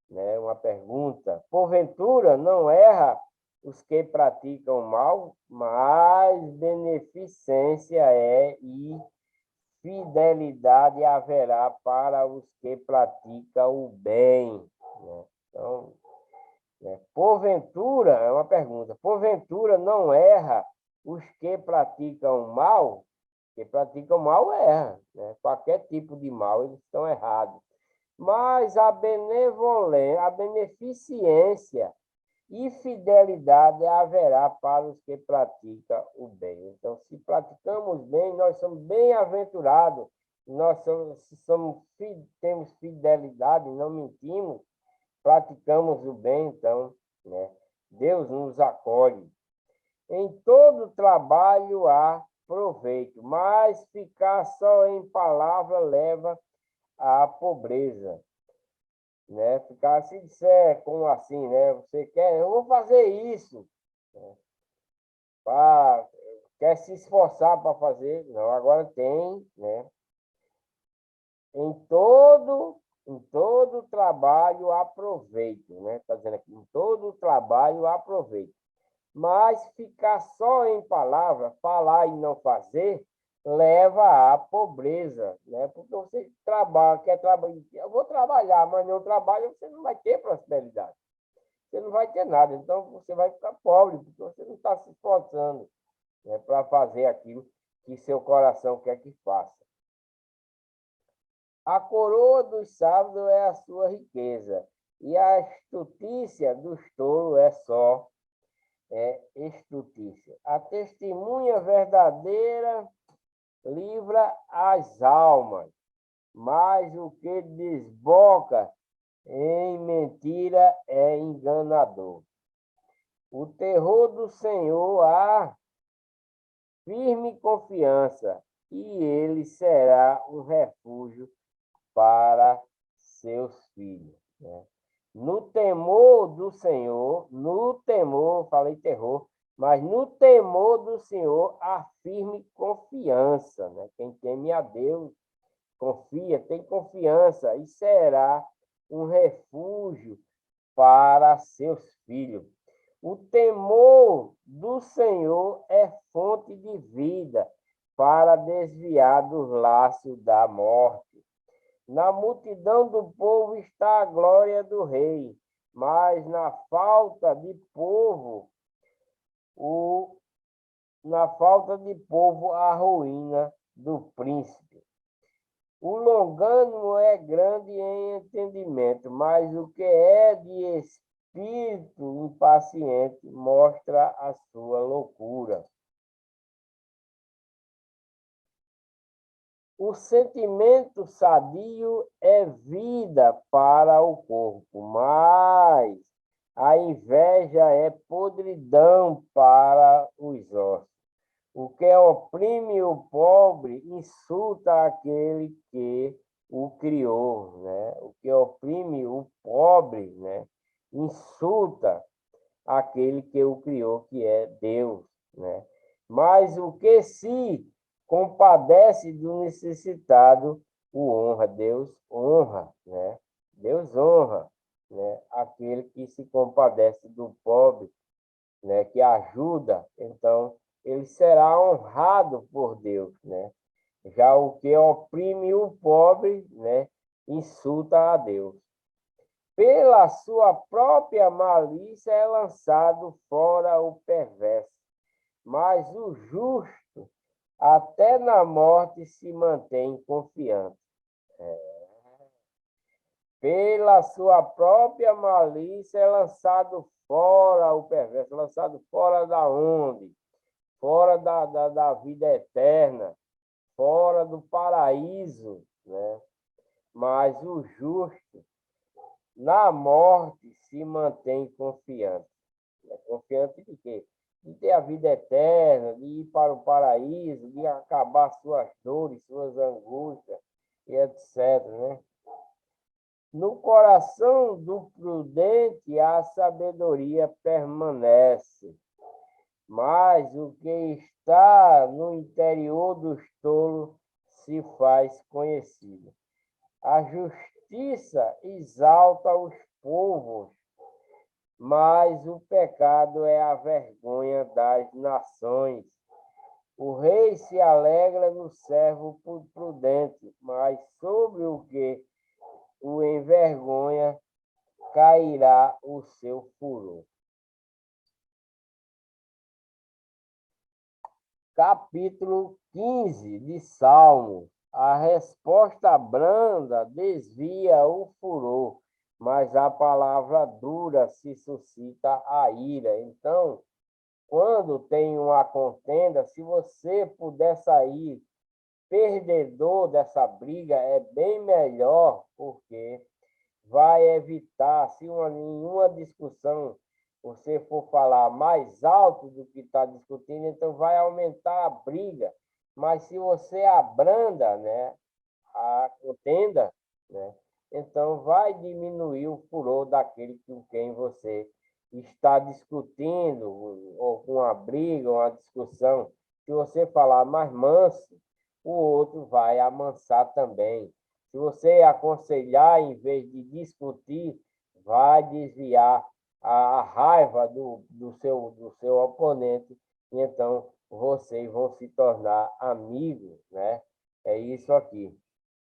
Né? Uma pergunta. Porventura não erra os que praticam o mal, mas beneficência e fidelidade haverá para os que praticam o bem. Né? Então, porventura, é uma pergunta, porventura não erra os que praticam o mal? Que praticam mal erra, né? Qualquer tipo de mal, eles estão errados. Mas a benevolência, a beneficência e fidelidade haverá para os que praticam o bem. Então, se praticamos bem, nós somos bem-aventurados nós temos fidelidade, não mentimos, praticamos o bem, então, né? Deus nos acolhe. Em todo trabalho há proveito, mas ficar só em palavra leva à pobreza, né? Ficar se disser, como assim, né? Você quer, eu vou fazer isso, né? Quer se esforçar para fazer? Não, agora tem, né? Em todo trabalho há proveito, né? Está dizendo aqui, em todo trabalho há proveito. Mas ficar só em palavra, falar e não fazer, leva à pobreza, né? Porque você trabalha, quer trabalhar, eu vou trabalhar, mas não trabalha, você não vai ter prosperidade. Você não vai ter nada, então você vai ficar pobre, porque você não está se esforçando, né, para fazer aquilo que seu coração quer que faça. A coroa dos sábios é a sua riqueza, e a estutícia dos tolos é estutícia. A testemunha verdadeira livra as almas, mas o que desboca em mentira é enganador. O terror do Senhor há firme confiança, e ele será um refúgio para seus filhos, né? No temor do Senhor, no temor, falei terror, mas no temor do Senhor há firme confiança, né? Quem teme a Deus, confia, tem confiança e será um refúgio para seus filhos. O temor do Senhor é fonte de vida para desviar dos laços da morte. Na multidão do povo está a glória do rei, mas na falta de povo, a ruína do príncipe. O longânimo é grande em entendimento, mas o que é de espírito impaciente mostra a sua loucura. O sentimento sadio é vida para o corpo, mas a inveja é podridão para os ossos. O que oprime o pobre insulta aquele que o criou, né? O que oprime o pobre, né, insulta aquele que o criou, que é Deus, né? Mas o que se compadece do necessitado, o honra. Deus honra, né? Deus honra, né, aquele que se compadece do pobre, né, que ajuda. Então, ele será honrado por Deus, né? Já o que oprime o pobre, né, insulta a Deus. Pela sua própria malícia é lançado fora o perverso, mas o justo até na morte se mantém confiante. Pela sua própria malícia é lançado fora o perverso, lançado fora da onde? Fora da vida eterna, fora do paraíso, né? Mas o justo, na morte, se mantém confiante. Confiante de quê? De ter a vida eterna, de ir para o paraíso, de acabar suas dores, suas angústias, e etc., né? No coração do prudente a sabedoria permanece, mas o que está no interior dos tolos se faz conhecido. A justiça exalta os povos, mas o pecado é a vergonha das nações. O rei se alegra no servo prudente, mas sobre o que o envergonha cairá o seu furor. Capítulo 15 de Salmo. A resposta branda desvia o furor, mas a palavra dura se suscita a ira. Então, quando tem uma contenda, se você puder sair perdedor dessa briga é bem melhor, porque vai evitar, se em uma discussão você for falar mais alto do que está discutindo, então vai aumentar a briga. Mas se você abranda, né, a contenda, né, então vai diminuir o furor daquele com quem você está discutindo, ou com uma briga, uma discussão. Se você falar mais manso, o outro vai amansar também. Se você aconselhar em vez de discutir, vai desviar a raiva do seu oponente, e então vocês vão se tornar amigos, né? É isso aqui.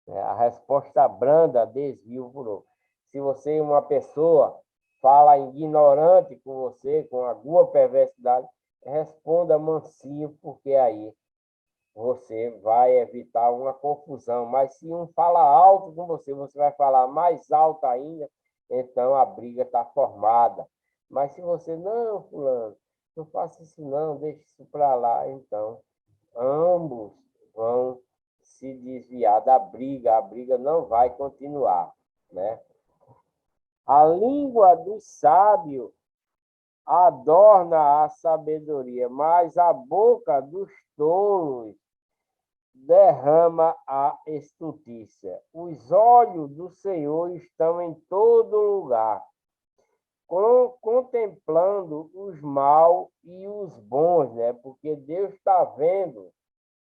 A resposta branda desvia o furor. Se você, uma pessoa, fala ignorante com você, com alguma perversidade, responda mansinho, porque aí você vai evitar uma confusão. Mas se um fala alto com você, você vai falar mais alto ainda, então a briga está formada. Mas se você, não, fulano, não faça isso não, deixe isso para lá, então ambos vão se desviar da briga, a briga não vai continuar, né? A língua do sábio adorna a sabedoria, mas a boca dos tolos derrama a estultícia. Os olhos do Senhor estão em todo lugar, contemplando os maus e os bons, né? Porque Deus está vendo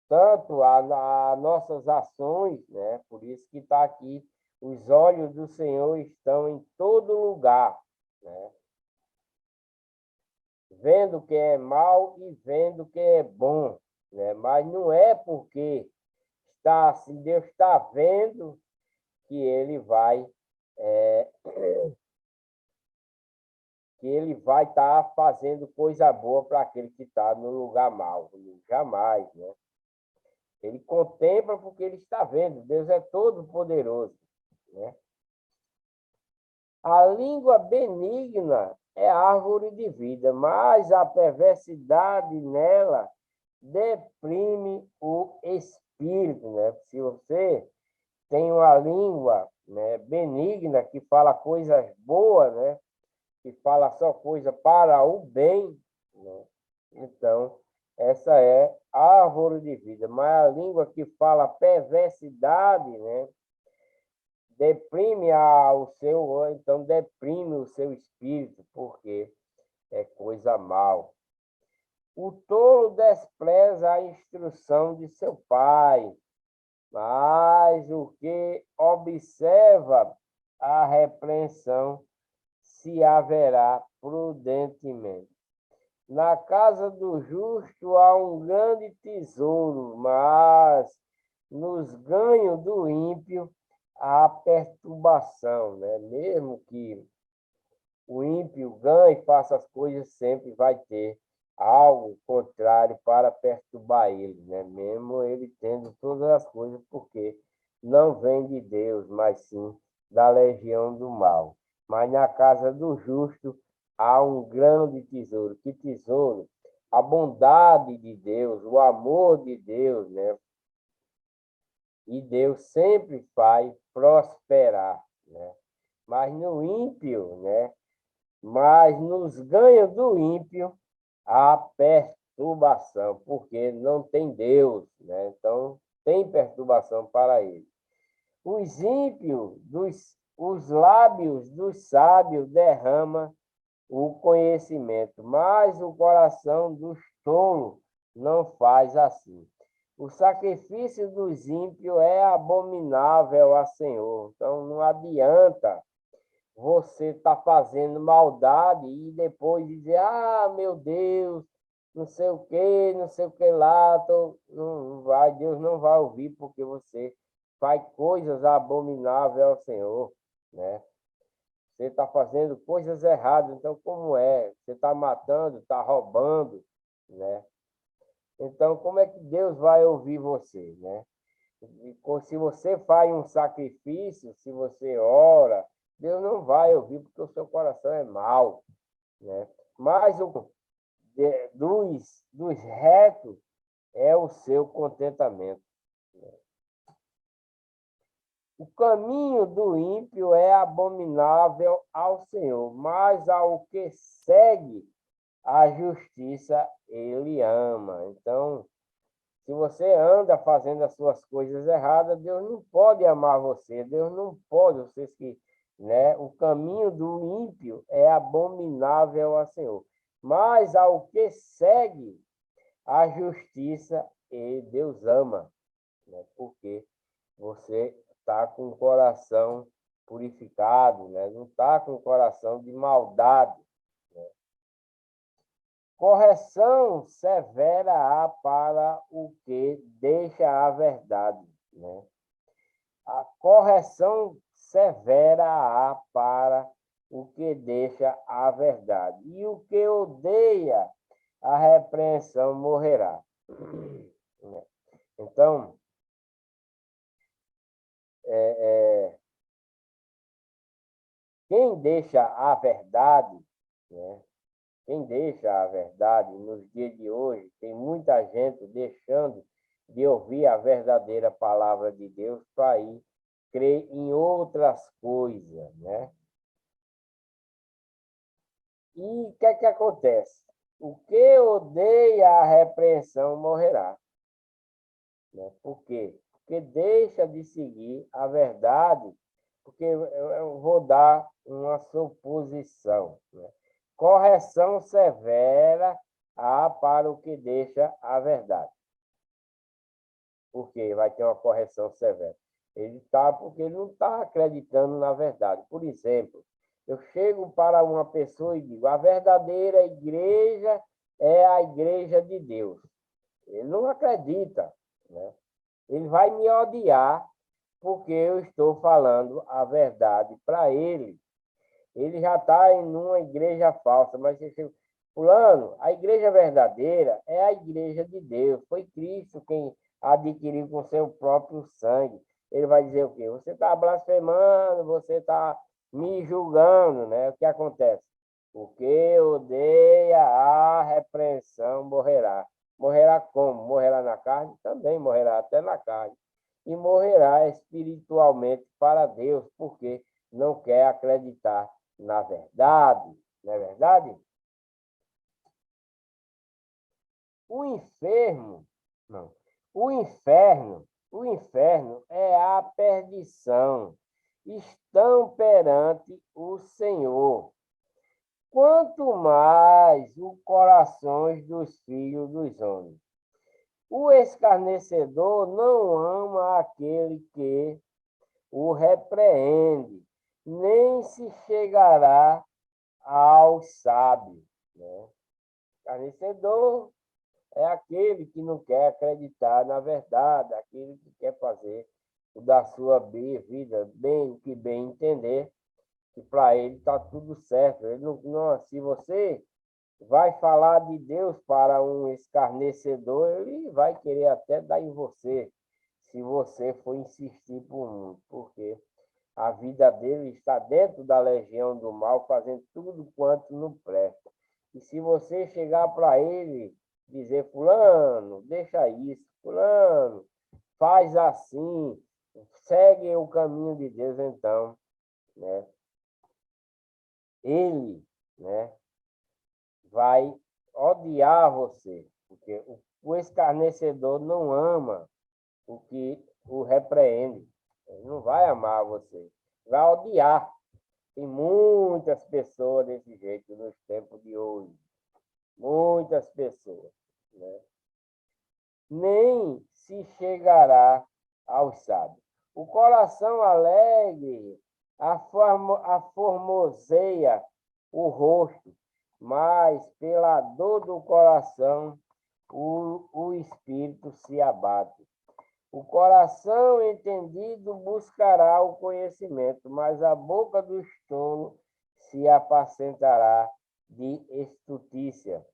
tanto a nossas ações, né? Por isso que está aqui, os olhos do Senhor estão em todo lugar, né? Vendo o que é mal e vendo o que é bom, né? Mas não é porque está assim, Deus está vendo que ele vai que ele vai estar fazendo coisa boa para aquele que está no lugar mal. Jamais, né? Ele contempla porque ele está vendo. Deus é todo poderoso, né? A língua benigna é árvore de vida, mas a perversidade nela deprime o espírito, né? Se você tem uma língua, né, benigna, que fala coisas boas, né, que fala só coisa para o bem, né, então essa é a árvore de vida. Mas a língua que fala perversidade, né, deprime então deprime o seu espírito, porque é coisa mal. O tolo despreza a instrução de seu pai, mas o que observa a repreensão se haverá prudentemente. Na casa do justo há um grande tesouro, mas nos ganhos do ímpio há perturbação, né? Mesmo que o ímpio ganhe e faça as coisas, sempre vai ter algo contrário para perturbar ele, né? Mesmo ele tendo todas as coisas, porque não vem de Deus, mas sim da legião do mal. Mas na casa do justo há um grande tesouro. Que tesouro? A bondade de Deus, o amor de Deus, né? E Deus sempre faz prosperar, né? Mas no ímpio, né? Mas nos ganhos do ímpio há perturbação, porque não tem Deus, né? Então tem perturbação para ele. Os ímpios, os lábios dos sábios derrama o conhecimento, mas o coração dos tolos não faz assim. O sacrifício dos ímpios é abominável a Senhor. Então não adianta você estar fazendo maldade e depois dizer, ah, meu Deus, não sei o que, não sei o que lá, não vai, Deus não vai ouvir porque você faz coisas abomináveis ao Senhor, né? Você está fazendo coisas erradas, então como é? Você está matando, está roubando, né? Então como é que Deus vai ouvir você, né? Se você faz um sacrifício, se você ora, Deus não vai ouvir porque o seu coração é mau, né? Mas dos retos é o seu contentamento, né? O caminho do ímpio é abominável ao Senhor, mas ao que segue a justiça ele ama. Então, se você anda fazendo as suas coisas erradas, Deus não pode amar você. Deus não pode, vocês que, né? O caminho do ímpio é abominável ao Senhor. Mas ao que segue a justiça, e Deus ama, né? Porque você está com o coração purificado, né? Não está com o coração de maldade. Correção severa há para o que deixa a verdade, né? A correção severa há para o que deixa a verdade. E o que odeia a repreensão morrerá. Então, quem deixa a verdade, né? Quem deixa a verdade nos dias de hoje, tem muita gente deixando de ouvir a verdadeira palavra de Deus para ir crer em outras coisas, né? E o que é que acontece? O que odeia a repreensão morrerá, né? Por quê? Porque deixa de seguir a verdade, porque eu vou dar uma suposição, né? Correção severa há para o que deixa a verdade. Porque vai ter uma correção severa. Porque ele não está acreditando na verdade. Por exemplo, eu chego para uma pessoa e digo: a verdadeira igreja é a igreja de Deus. Ele não acredita, né? Ele vai me odiar porque eu estou falando a verdade para ele. Ele já está em uma igreja falsa, mas você chega, fulano, a igreja verdadeira é a igreja de Deus. Foi Cristo quem adquiriu com seu próprio sangue. Ele vai dizer o quê? Você está blasfemando, você está me julgando, né? O que acontece? O que odeia a repreensão morrerá. Morrerá como? Morrerá na carne? Também morrerá até na carne. E morrerá espiritualmente para Deus, porque não quer acreditar na verdade, não é verdade? O inferno, não. O inferno é a perdição. Estão perante o Senhor. Quanto mais os corações dos filhos dos homens. O escarnecedor não ama aquele que o repreende, nem se chegará aos sábios, né? Escarnecedor é aquele que não quer acreditar na verdade, aquele que quer fazer o da sua vida bem, que bem entender, que para ele está tudo certo. Ele não, se você vai falar de Deus para um escarnecedor, ele vai querer até dar em você, se você for insistir por muito, porque a vida dele está dentro da legião do mal, fazendo tudo quanto não presta. E se você chegar para ele, dizer, fulano, deixa isso, fulano, faz assim, segue o caminho de Deus, então, né? Ele, né, vai odiar você, porque o escarnecedor não ama o que o repreende. Ele não vai amar você, vai odiar. Tem muitas pessoas desse jeito nos tempos de hoje. Muitas pessoas, né? Nem se chegará aos sábios. O coração alegre aformoseia o rosto, mas pela dor do coração o espírito se abate. O coração entendido buscará o conhecimento, mas a boca dos tolos se apacentará de estutícia.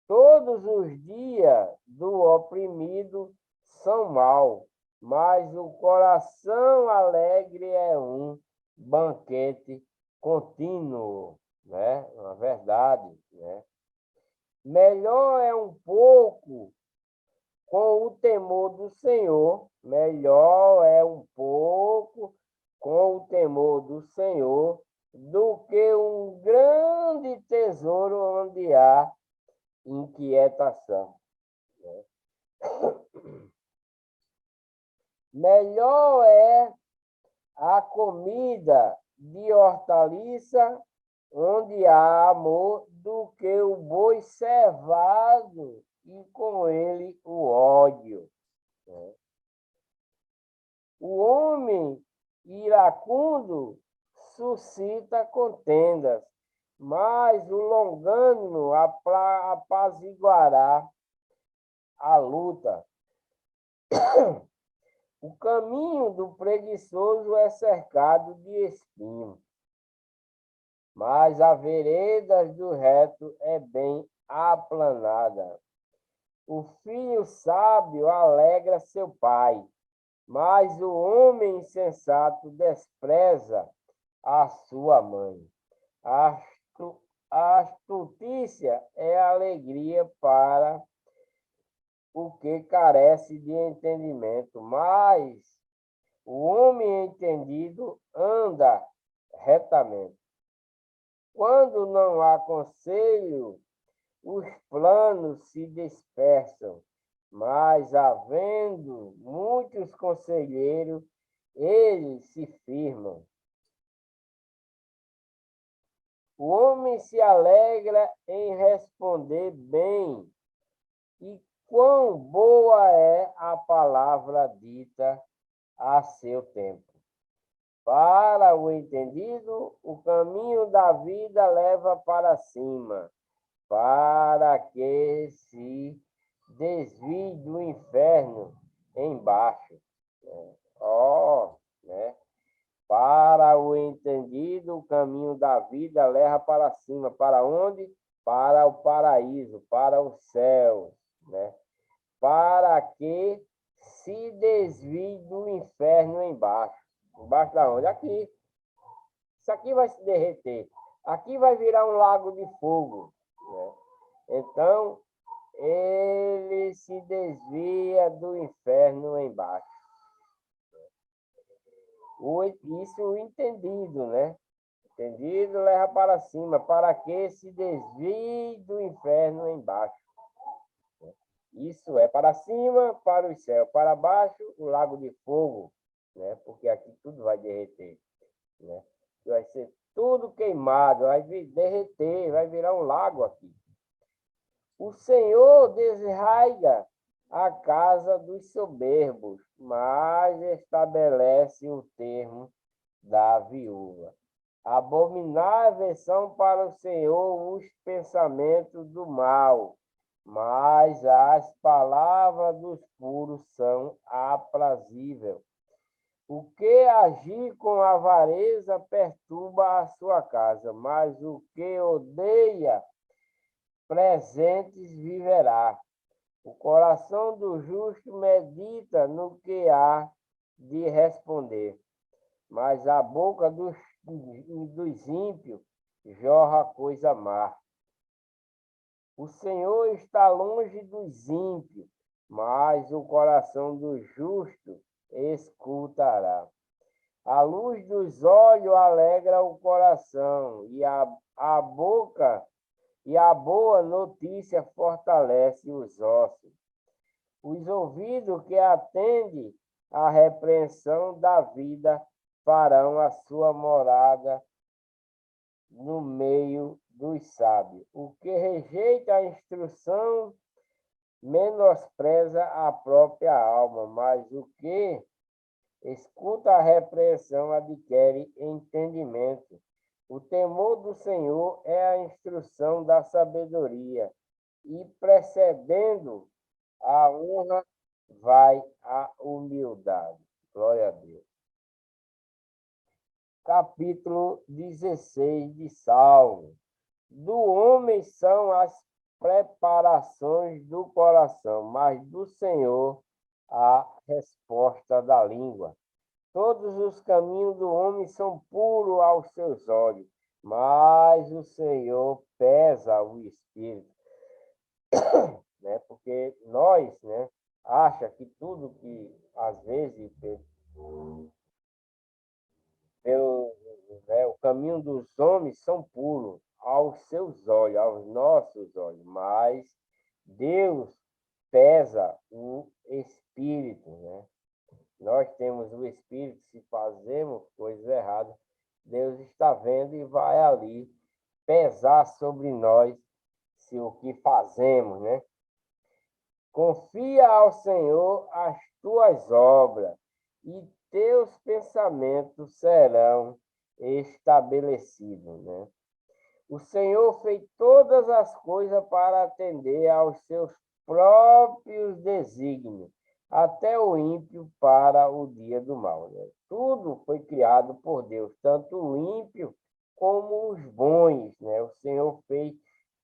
Todos os dias do oprimido são maus, mas o coração alegre é um banquete contínuo, né? Uma verdade, né? Melhor é um pouco com o temor do Senhor, melhor é um pouco com o temor do Senhor do que um grande tesouro onde há inquietação. Melhor é a comida de hortaliça onde há amor do que o boi cevado e com ele o ódio. O homem iracundo suscita contendas, mas o longânimo apaziguará a luta. O caminho do preguiçoso é cercado de espinhos, mas a vereda do reto é bem aplanada. O filho sábio alegra seu pai, mas o homem insensato despreza a sua mãe. A astutícia é alegria para o que carece de entendimento, mas o homem entendido anda retamente. Quando não há conselho, os planos se dispersam, mas havendo muitos conselheiros, eles se firmam. O homem se alegra em responder bem, e quão boa é a palavra dita a seu tempo. Para o entendido, o caminho da vida leva para cima, para que se desvie do inferno embaixo. Né? Para o entendido, o caminho da vida leva para cima. Para onde? Para o paraíso, para o céu, né? Para que se desvie do inferno embaixo. Embaixo da onde? Aqui. Isso aqui vai se derreter. Aqui vai virar um lago de fogo, né? Então, ele se desvia do inferno embaixo. Isso o entendido, né? Entendido leva para cima, para que se desvie do inferno embaixo. Isso é para cima, para o céu, para baixo, o lago de fogo, né? Porque aqui tudo vai derreter, né? Vai ser tudo queimado, vai derreter, vai virar um lago aqui. O Senhor desarraiga a casa dos soberbos, mas estabelece o termo da viúva. Abomináveis são para o Senhor os pensamentos do mal, mas as palavras dos puros são aprazíveis. O que agir com avareza perturba a sua casa, mas o que odeia presentes viverá. O coração do justo medita no que há de responder, mas a boca dos ímpios jorra coisa má. O Senhor está longe dos ímpios, mas o coração do justo escutará. A luz dos olhos alegra o coração, e a boca e a boa notícia fortalece os ossos. Os ouvidos que atendem à repreensão da vida farão a sua morada no meio dos sábios. O que rejeita a instrução menospreza a própria alma, mas o que escuta a repreensão adquire entendimento. O temor do Senhor é a instrução da sabedoria, e precedendo a honra vai a humildade. Glória a Deus. Capítulo 16 de Salmo. Do homem são as preparações do coração, mas do Senhor a resposta da língua. Todos os caminhos do homem são puros aos seus olhos, mas o Senhor pesa o espírito. Né? Porque nós, né, acha que tudo que, às vezes, pelo, o caminho dos homens são puros aos seus olhos, aos nossos olhos, mas Deus pesa o espírito, né? Nós temos o espírito, se fazemos coisas erradas, Deus está vendo e vai ali pesar sobre nós se o que fazemos, né? Confia ao Senhor as tuas obras e teus pensamentos serão estabelecidos, né? O Senhor fez todas as coisas para atender aos seus próprios desígnios, até o ímpio para o dia do mal, né? Tudo foi criado por Deus, tanto o ímpio como os bons, né? O Senhor fez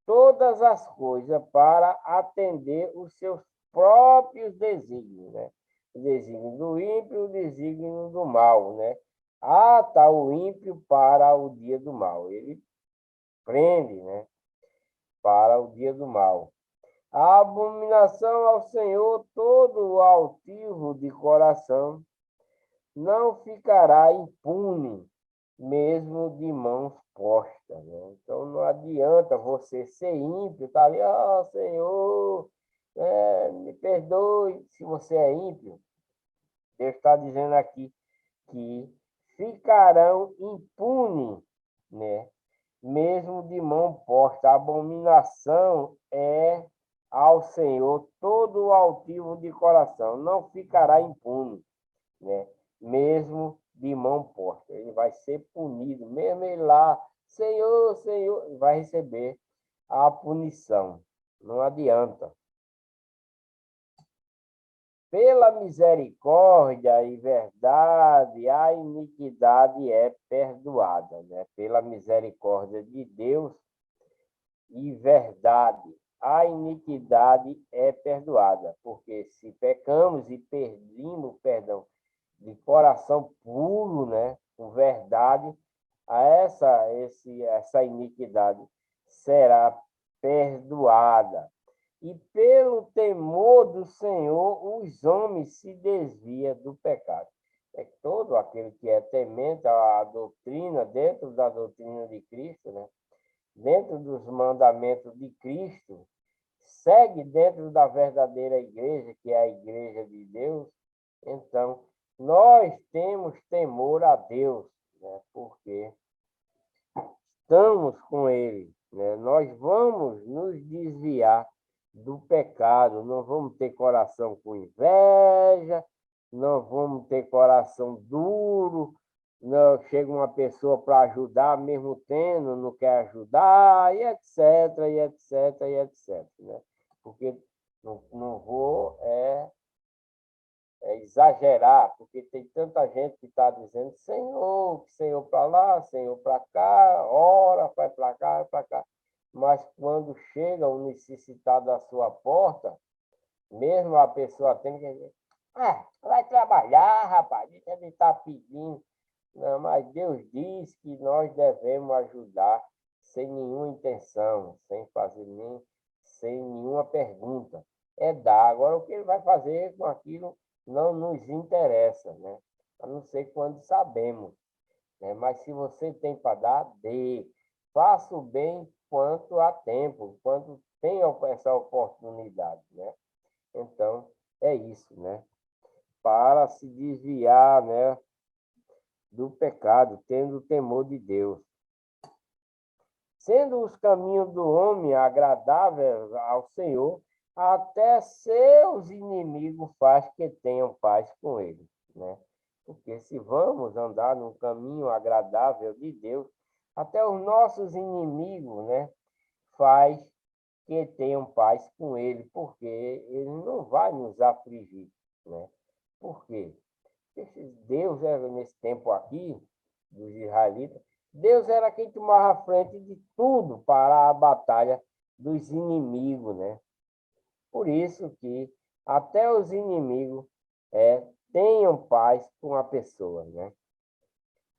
todas as coisas para atender os seus próprios desígnios, né? O desígnio do ímpio e o desígnio do mal, né? Ah, tá o ímpio para o dia do mal. Ele prende, né? Para o dia do mal. A abominação ao Senhor, todo o altivo de coração, não ficará impune, mesmo de mãos postas, né? Então não adianta você ser ímpio, tá ali, Senhor, me perdoe. Se você é ímpio, Deus está dizendo aqui que ficarão impunes, né? Mesmo de mão posta. A abominação é ao Senhor todo o altivo de coração, não ficará impune, né? Mesmo de mão posta. Ele vai ser punido, mesmo ele lá, Senhor, Senhor, vai receber a punição. Não adianta. Pela misericórdia e verdade, a iniquidade é perdoada, né? Pela misericórdia de Deus e verdade, a iniquidade é perdoada, porque se pecamos e pedimos perdão de coração puro, né, com verdade, essa iniquidade será perdoada. E pelo temor do Senhor, os homens se desviam do pecado. É todo aquele que é temente à doutrina, dentro da doutrina de Cristo, né? Dentro dos mandamentos de Cristo, segue dentro da verdadeira igreja, que é a igreja de Deus. Então, nós temos temor a Deus, né? Porque estamos com Ele, né? Nós vamos nos desviar do pecado, não vamos ter coração com inveja, não vamos ter coração duro, não chega uma pessoa para ajudar, mesmo tendo, não quer ajudar, e etc, e etc, e etc, né? Porque não vou exagerar, porque tem tanta gente que está dizendo Senhor, Senhor para lá, Senhor para cá, ora, vai para cá, vai para cá. Mas quando chega o necessitado à sua porta, mesmo a pessoa tem que dizer, vai trabalhar, rapaz, ele está pedindo. Não, mas Deus diz que nós devemos ajudar sem nenhuma intenção, sem fazer nem, sem nenhuma pergunta. É dar. Agora, o que ele vai fazer com aquilo não nos interessa, né? A não ser quando sabemos, né? Mas se você tem para dar, dê. Faça o bem quanto há tempo, quando tem essa oportunidade, né? Então, é isso, né? Para se desviar, né, do pecado, tendo o temor de Deus. Sendo os caminhos do homem agradáveis ao Senhor, até seus inimigos faz que tenham paz com ele, né? Porque se vamos andar num caminho agradável de Deus, até os nossos inimigos, né, faz que tenham paz com ele, porque ele não vai nos afligir, né? Por quê? Deus era nesse tempo aqui, dos israelitas, Deus era quem tomava a frente de tudo para a batalha dos inimigos, né? Por isso que até os inimigos tenham paz com a pessoa, né?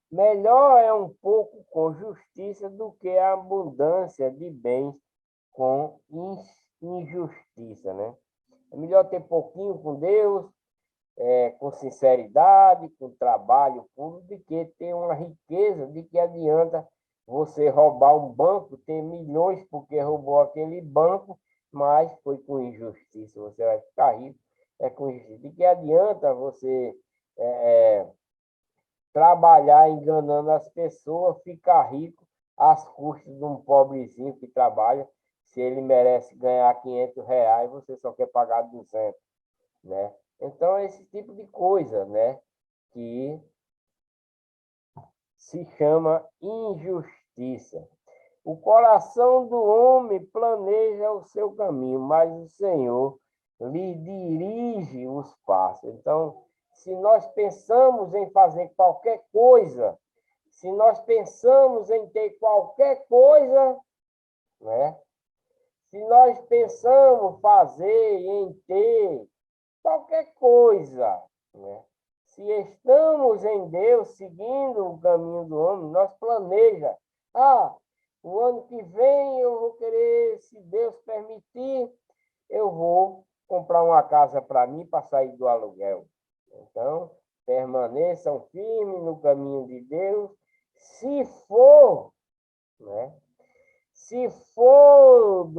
Melhor é um pouco com justiça do que a abundância de bens com injustiça, né? É melhor ter pouquinho com Deus, com sinceridade, com trabalho puro, do que ter uma riqueza de que adianta você roubar um banco, ter milhões porque roubou aquele banco, mas foi com injustiça. Você vai ficar rico, com injustiça. De que adianta você trabalhar enganando as pessoas, ficar rico às custas de um pobrezinho que trabalha, se ele merece ganhar R$ 500, você só quer pagar 200, né? Então, é esse tipo de coisa, né, que se chama injustiça. O coração do homem planeja o seu caminho, mas o Senhor lhe dirige os passos. Então, se nós pensamos em fazer qualquer coisa, se nós pensamos em ter qualquer coisa, né? Se nós pensamos fazer em ter qualquer coisa, né? Se estamos em Deus, seguindo o caminho do homem, nós planeja. O ano que vem eu vou querer, se Deus permitir, eu vou comprar uma casa para mim para sair do aluguel. Então, permaneçam firmes no caminho de Deus. Se for, né? Se for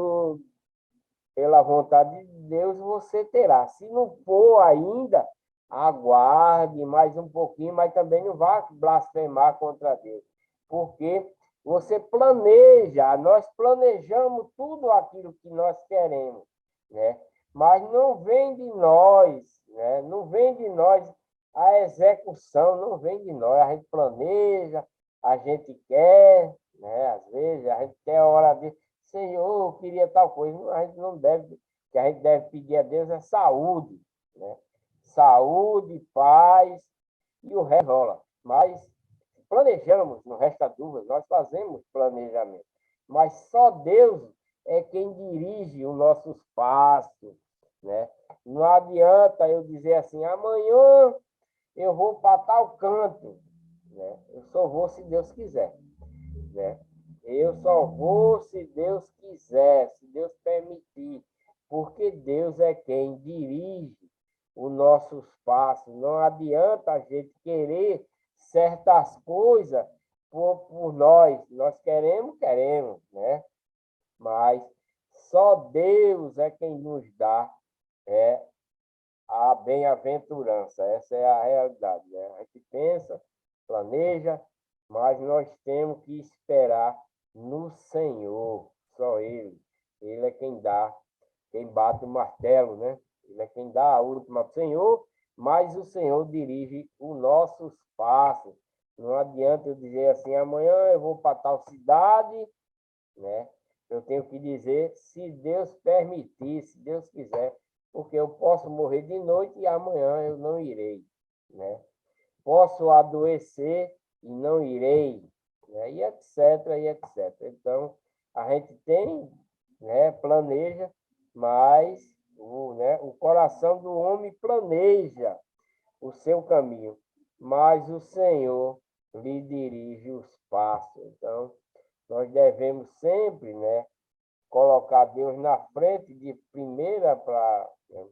pela vontade de Deus, você terá. Se não for ainda, aguarde mais um pouquinho, mas também não vá blasfemar contra Deus. Porque você planeja, nós planejamos tudo aquilo que nós queremos, né? Mas não vem de nós, né? Não vem de nós a execução, não vem de nós. A gente planeja, a gente quer, né? Às vezes a gente quer a hora de Senhor, eu queria tal coisa. A gente não deve, o que a gente deve pedir a Deus é saúde, né? Saúde, paz e o resto rola. Mas planejamos, não resta dúvida, nós fazemos planejamento. Mas só Deus é quem dirige os nossos passos, né? Não adianta eu dizer assim, amanhã eu vou para tal canto, né? Eu só vou se Deus quiser, né? Eu só vou se Deus quiser, se Deus permitir, porque Deus é quem dirige os nossos passos. Não adianta a gente querer certas coisas por nós. Nós queremos, né? Mas só Deus é quem nos dá a bem-aventurança. Essa é a realidade, né? A gente pensa, planeja, mas nós temos que esperar no Senhor, só Ele. Ele é quem dá, quem bate o martelo, né? Ele é quem dá a última para o Senhor, mas o Senhor dirige os nossos passos. Não adianta eu dizer assim, amanhã eu vou para tal cidade, né? Eu tenho que dizer, se Deus permitir, se Deus quiser, porque eu posso morrer de noite e amanhã eu não irei, né? Posso adoecer e não irei, né? E etc, e etc. Então, a gente tem, né, planeja, mas o coração do homem planeja o seu caminho, mas o Senhor lhe dirige os passos. Então, nós devemos sempre, né, colocar Deus na frente de primeira para, né,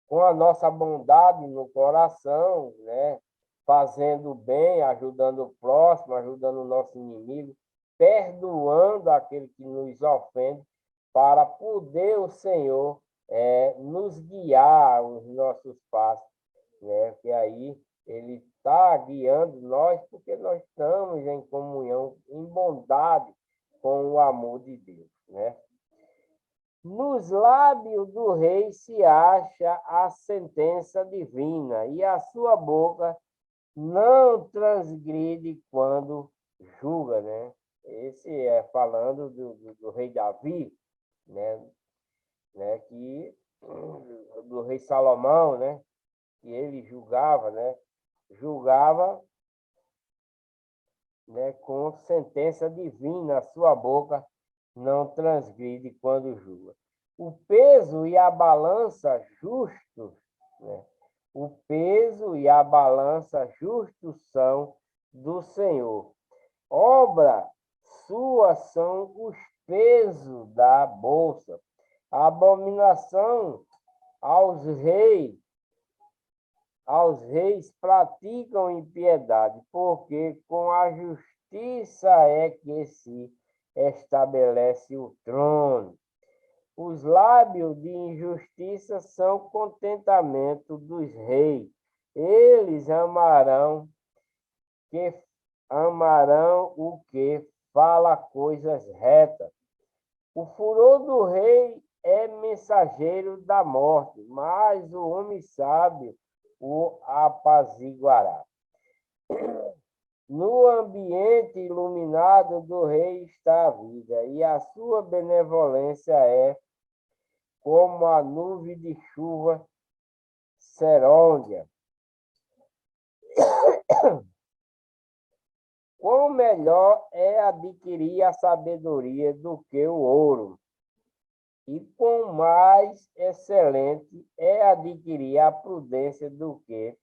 com a nossa bondade no coração, né, fazendo bem, ajudando o próximo, ajudando o nosso inimigo, perdoando aquele que nos ofende, para poder o Senhor nos guiar os nossos passos, né? Que aí Ele está guiando nós, porque nós estamos em comunhão, em bondade com o amor de Deus, né? Nos lábios do rei se acha a sentença divina, e a sua boca não transgride quando julga, né? Esse é falando do rei Davi, né? Que do rei Salomão, né? Que ele julgava, né? Julgava, né, com sentença divina, a sua boca não transgride quando julga. O peso e a balança justos, né? O peso e a balança justos são do Senhor. Obra sua são os pesos da bolsa. A abominação aos reis praticam impiedade, porque com a justiça é que se estabelece o trono. Os lábios de injustiça são contentamento dos reis. Eles amarão o que fala coisas retas. O furor do rei é mensageiro da morte, mas o homem sábio o apaziguará. No ambiente iluminado do rei está a vida, e a sua benevolência é como a nuvem de chuva serôdia. Quão melhor é adquirir a sabedoria do que o ouro, e quão mais excelente é adquirir a prudência do que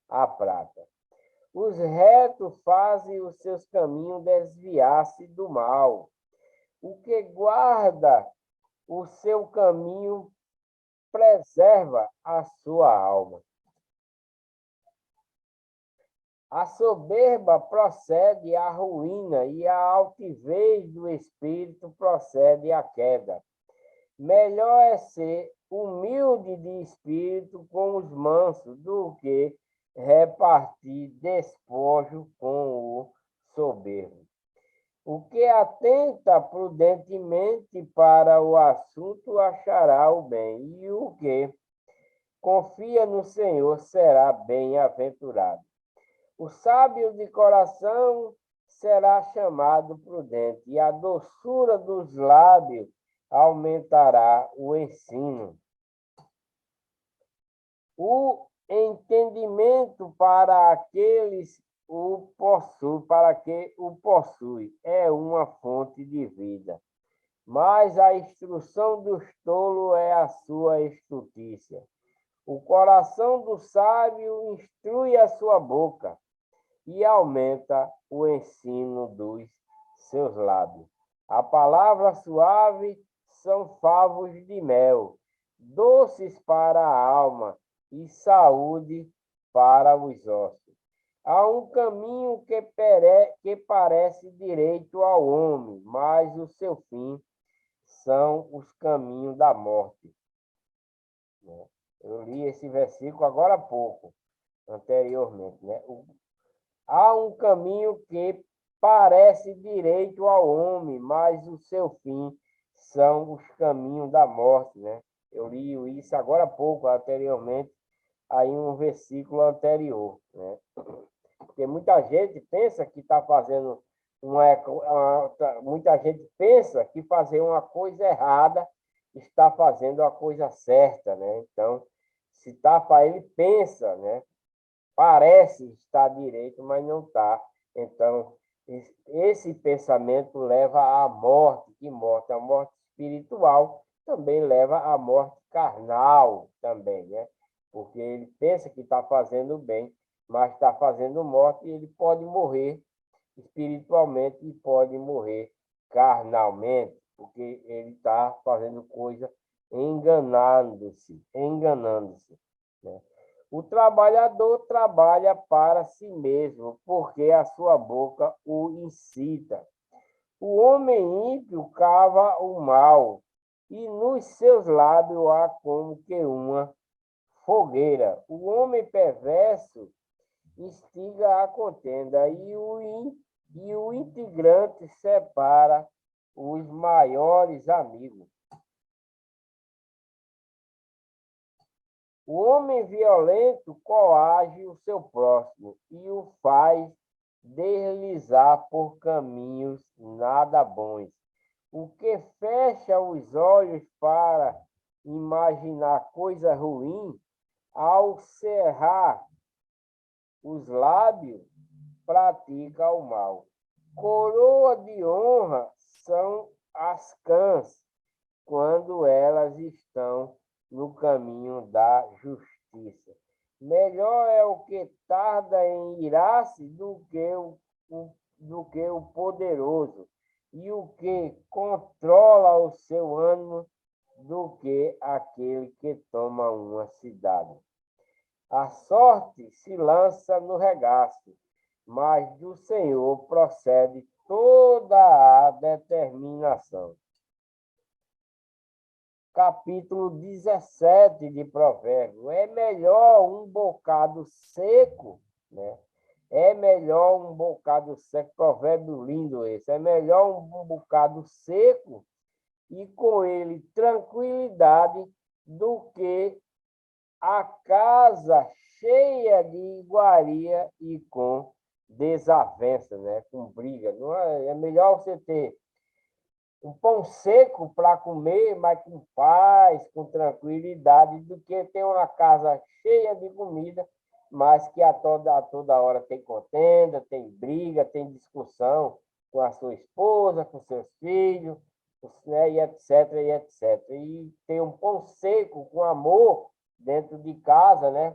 a prata. Os retos fazem os seus caminhos desviar-se do mal. O que guarda o seu caminho preserva a sua alma. A soberba procede à ruína e a altivez do espírito procede à queda. Melhor é ser humilde de espírito com os mansos do que repartir despojo com o soberbo. O que atenta prudentemente para o assunto achará o bem, e o que confia no Senhor será bem-aventurado. O sábio de coração será chamado prudente, e a doçura dos lábios aumentará o ensino. O entendimento para aqueles para que o possui é uma fonte de vida, mas a instrução dos tolos é a sua estultícia. O coração do sábio instrui a sua boca e aumenta o ensino dos seus lábios. A palavra suave são favos de mel, doces para a alma e saúde para os ossos. Há um caminho que parece direito ao homem, mas o seu fim são os caminhos da morte. Eu li esse versículo agora há pouco, anteriormente, né? Há um caminho que parece direito ao homem, mas o seu fim são os caminhos da morte, né? Eu li isso agora há pouco, anteriormente, aí um versículo anterior, né? Porque muita gente pensa que está fazendo muita gente pensa que fazer uma coisa errada está fazendo a coisa certa, né? Então, se está para ele pensa, né? Parece estar direito, mas não está. Então, esse pensamento leva à morte, que morte, a morte espiritual também leva à morte carnal também, né? Porque ele pensa que está fazendo bem, mas está fazendo morte e ele pode morrer espiritualmente e pode morrer carnalmente, porque ele está fazendo coisa enganando-se, né? O trabalhador trabalha para si mesmo, porque a sua boca o incita. O homem ímpio cava o mal, e nos seus lábios há como que uma fogueira. O homem perverso instiga a contenda, e o integrante separa os maiores amigos. O homem violento coage o seu próximo e o faz deslizar por caminhos nada bons. O que fecha os olhos para imaginar coisa ruim, ao cerrar os lábios, pratica o mal. Coroa de honra são as cãs, quando elas estão no caminho da justiça. Melhor é o que tarda em irar-se do que o poderoso, e o que controla o seu ânimo do que aquele que toma uma cidade. A sorte se lança no regaço, mas do Senhor procede toda a determinação. Capítulo 17 de Provérbios. É melhor um bocado seco, né? É melhor um bocado seco, provérbio lindo esse. É melhor um bocado seco e com ele tranquilidade do que a casa cheia de iguaria e com desavença, né? Com briga. Não é melhor você ter um pão seco para comer, mas com paz, com tranquilidade, do que ter uma casa cheia de comida, mas que a toda hora tem contenda, tem briga, tem discussão com a sua esposa, com seus filhos, né, e etc, e etc. E tem um pão seco com amor dentro de casa, né?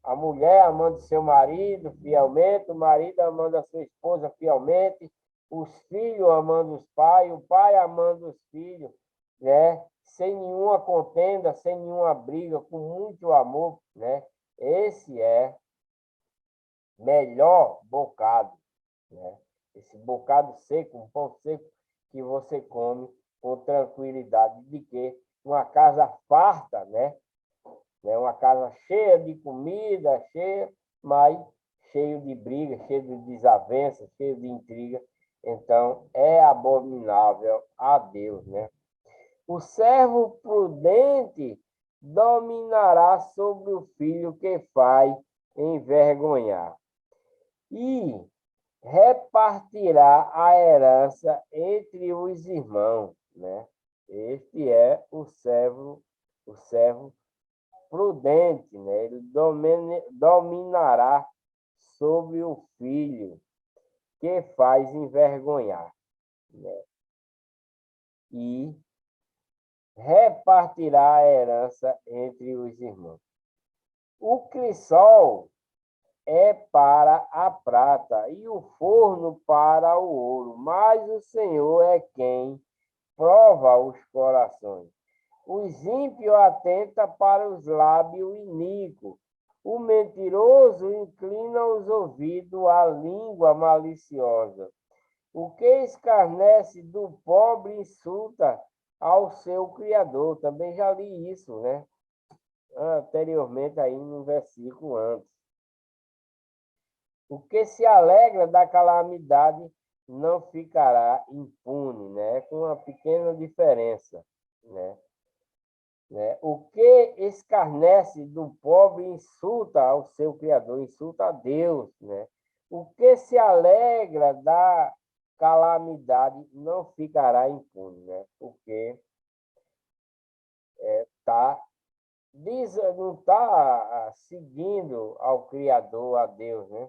A mulher amando seu marido fielmente, o marido amando a sua esposa fielmente, os filhos amando os pais, o pai amando os filhos, né? Sem nenhuma contenda, sem nenhuma briga, com muito amor, né? Esse é melhor bocado, né? Esse bocado seco, um pão seco que você come com tranquilidade, de que uma casa farta, né? Uma casa cheia de comida, cheia, mas cheio de briga, cheio de desavença, cheio de intriga. Então, é abominável a Deus, né? O servo prudente dominará sobre o filho que faz envergonhar e repartirá a herança entre os irmãos, né? Este é o servo prudente, né? Ele dominará sobre o filho que faz envergonhar, né? E repartirá a herança entre os irmãos. O crisol é para a prata e o forno para o ouro, mas o Senhor é quem prova os corações. Os ímpios atentam para os lábios iníquos. O mentiroso inclina os ouvidos à língua maliciosa. O que escarnece do pobre insulta ao seu Criador. Também já li isso, né? Anteriormente, aí no versículo antes. O que se alegra da calamidade não ficará impune, né? Com uma pequena diferença, né? O que escarnece do pobre insulta ao seu Criador, insulta a Deus, né? O que se alegra da calamidade não ficará impune, né? Porque não está seguindo ao Criador, a Deus, né?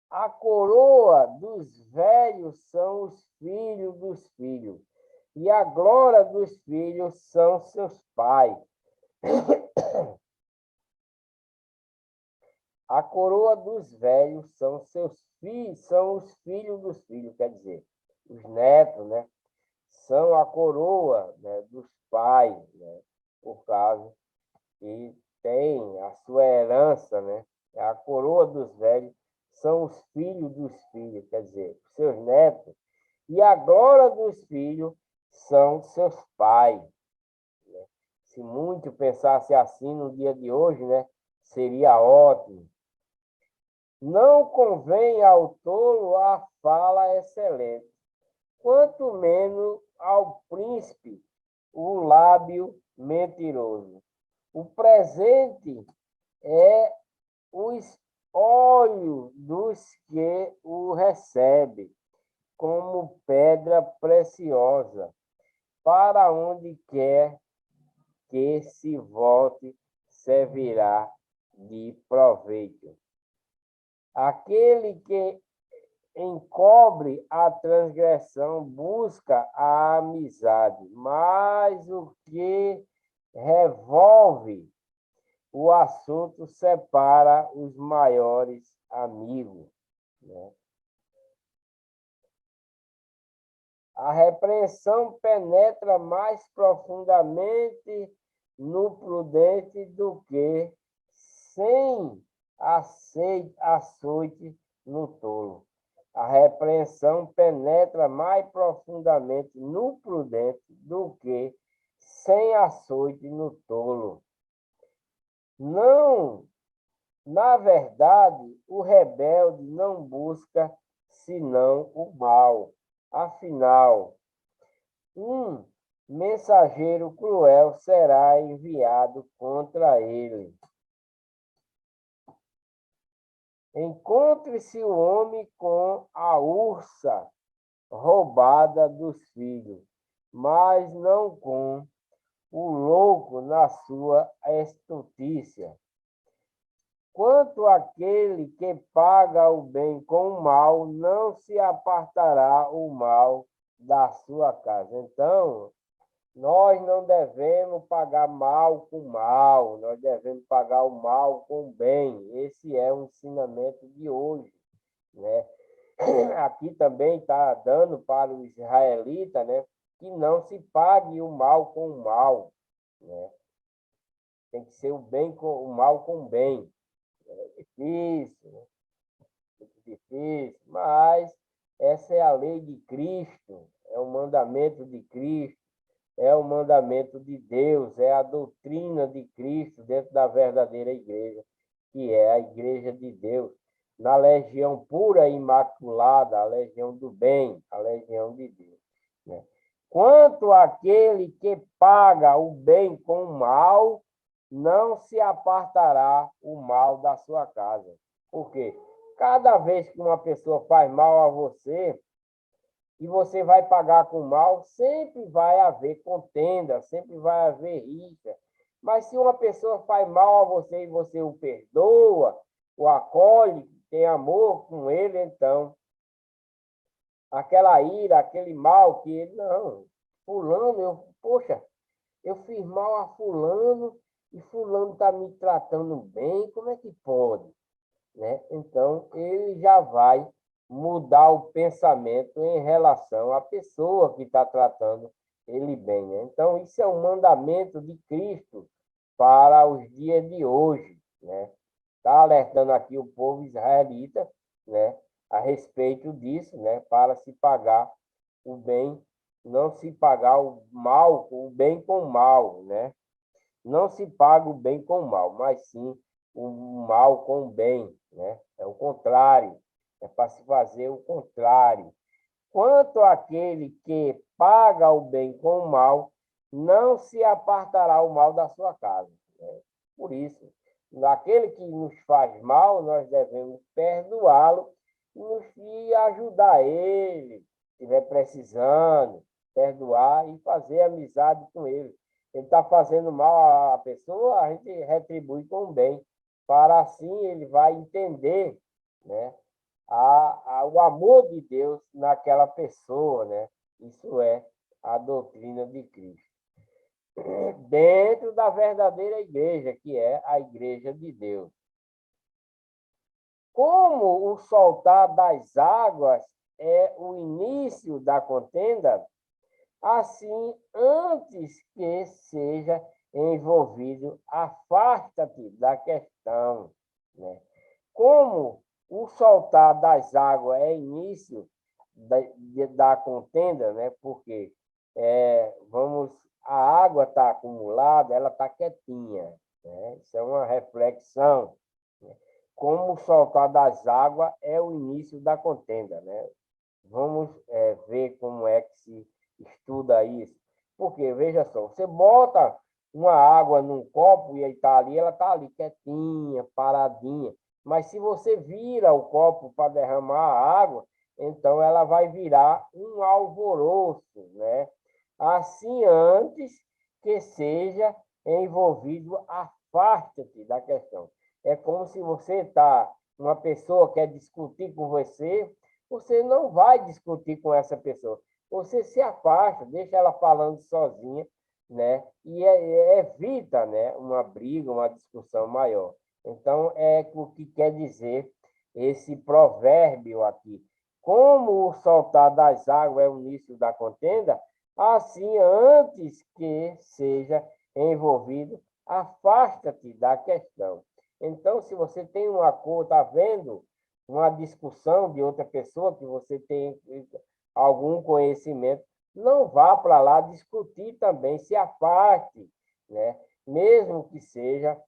A coroa dos velhos são os filhos dos filhos, e a glória dos filhos são seus pais. A coroa dos velhos são seus filhos, são os filhos dos filhos, quer dizer, os netos, né? São a coroa, né, dos pais, né? Por causa que tem a sua herança, né? A coroa dos velhos são os filhos dos filhos, quer dizer, os seus netos. E a glória dos filhos são seus pais. Né? Se muito pensasse assim no dia de hoje, né? Seria ótimo. Não convém ao tolo a fala excelente, quanto menos ao príncipe o lábio mentiroso. O presente é os olhos dos que o recebem, como pedra preciosa, para onde quer que se volte, servirá de proveito. Aquele que encobre a transgressão busca a amizade, mas o que revolve o assunto separa os maiores amigos, né? A repreensão penetra mais profundamente no prudente do que sem açoite no tolo. A repreensão penetra mais profundamente no prudente do que sem açoite no tolo. Não, na verdade, o rebelde não busca senão o mal. Afinal, um mensageiro cruel será enviado contra ele. Encontre-se o homem com a ursa roubada dos filhos, mas não com o louco na sua estultícia. Quanto àquele que paga o bem com o mal, não se apartará o mal da sua casa. Então, nós não devemos pagar mal com mal, nós devemos pagar o mal com o bem. Esse é o ensinamento de hoje, né? Aqui também está dando para o israelita, né, que não se pague o mal com o mal, né? Tem que ser o bem com o mal com o bem. É difícil, né? Muito difícil, mas essa é a lei de Cristo, é o mandamento de Cristo, é o mandamento de Deus, é a doutrina de Cristo dentro da verdadeira igreja, que é a igreja de Deus, na legião pura e imaculada, a legião do bem, a legião de Deus, né? Quanto àquele que paga o bem com o mal, não se apartará o mal da sua casa. Por quê? Cada vez que uma pessoa faz mal a você, e você vai pagar com mal, sempre vai haver contenda, sempre vai haver rixa. Mas se uma pessoa faz mal a você e você o perdoa, o acolhe, tem amor com ele, então, aquela ira, aquele mal que ele, não, fulano, poxa, eu fiz mal a fulano e fulano está me tratando bem, como é que pode? Né? Então, ele já vai mudar o pensamento em relação à pessoa que está tratando ele bem, né? Então, isso é um mandamento de Cristo para os dias de hoje, né? Está alertando aqui o povo israelita, né, a respeito disso, né, para se pagar o bem, não se pagar o mal, o bem com o mal, né? Não se paga o bem com o mal, mas sim o mal com o bem, né? É o contrário, é para se fazer o contrário. Quanto àquele que paga o bem com o mal, não se apartará o mal da sua casa, né? Por isso, naquele que nos faz mal, nós devemos perdoá-lo e ajudar ele, se estiver precisando, perdoar e fazer amizade com ele. Ele está fazendo mal à pessoa, a gente retribui com o bem, para assim ele vai entender, né, o amor de Deus naquela pessoa, né? Isso é a doutrina de Cristo. Dentro da verdadeira igreja, que é a igreja de Deus. Como o soltar das águas é o início da contenda, assim, antes que seja envolvido, afasta-te da questão, né? Como o soltar das águas é início da contenda, né? Porque a água está acumulada, ela está quietinha, né? Isso é uma reflexão, né? Como o soltar das águas é o início da contenda, né? Vamos ver como é que se estuda isso. Porque, veja só, você bota uma água num copo e ela está ali quietinha, paradinha. Mas se você vira o copo para derramar a água, então ela vai virar um alvoroço, né? Assim, antes que seja envolvido, afaste-te da questão. É como se uma pessoa quer discutir com você, você não vai discutir com essa pessoa. Você se afasta, deixa ela falando sozinha, né? E evita, né, uma briga, uma discussão maior. Então, é o que quer dizer esse provérbio aqui. Como o soltar das águas é o início da contenda, assim, antes que seja envolvido, afasta-te da questão. Então, se você tem um acordo, está vendo uma discussão de outra pessoa que você tem algum conhecimento, não vá para lá discutir também, se afaste, né? Mesmo que seja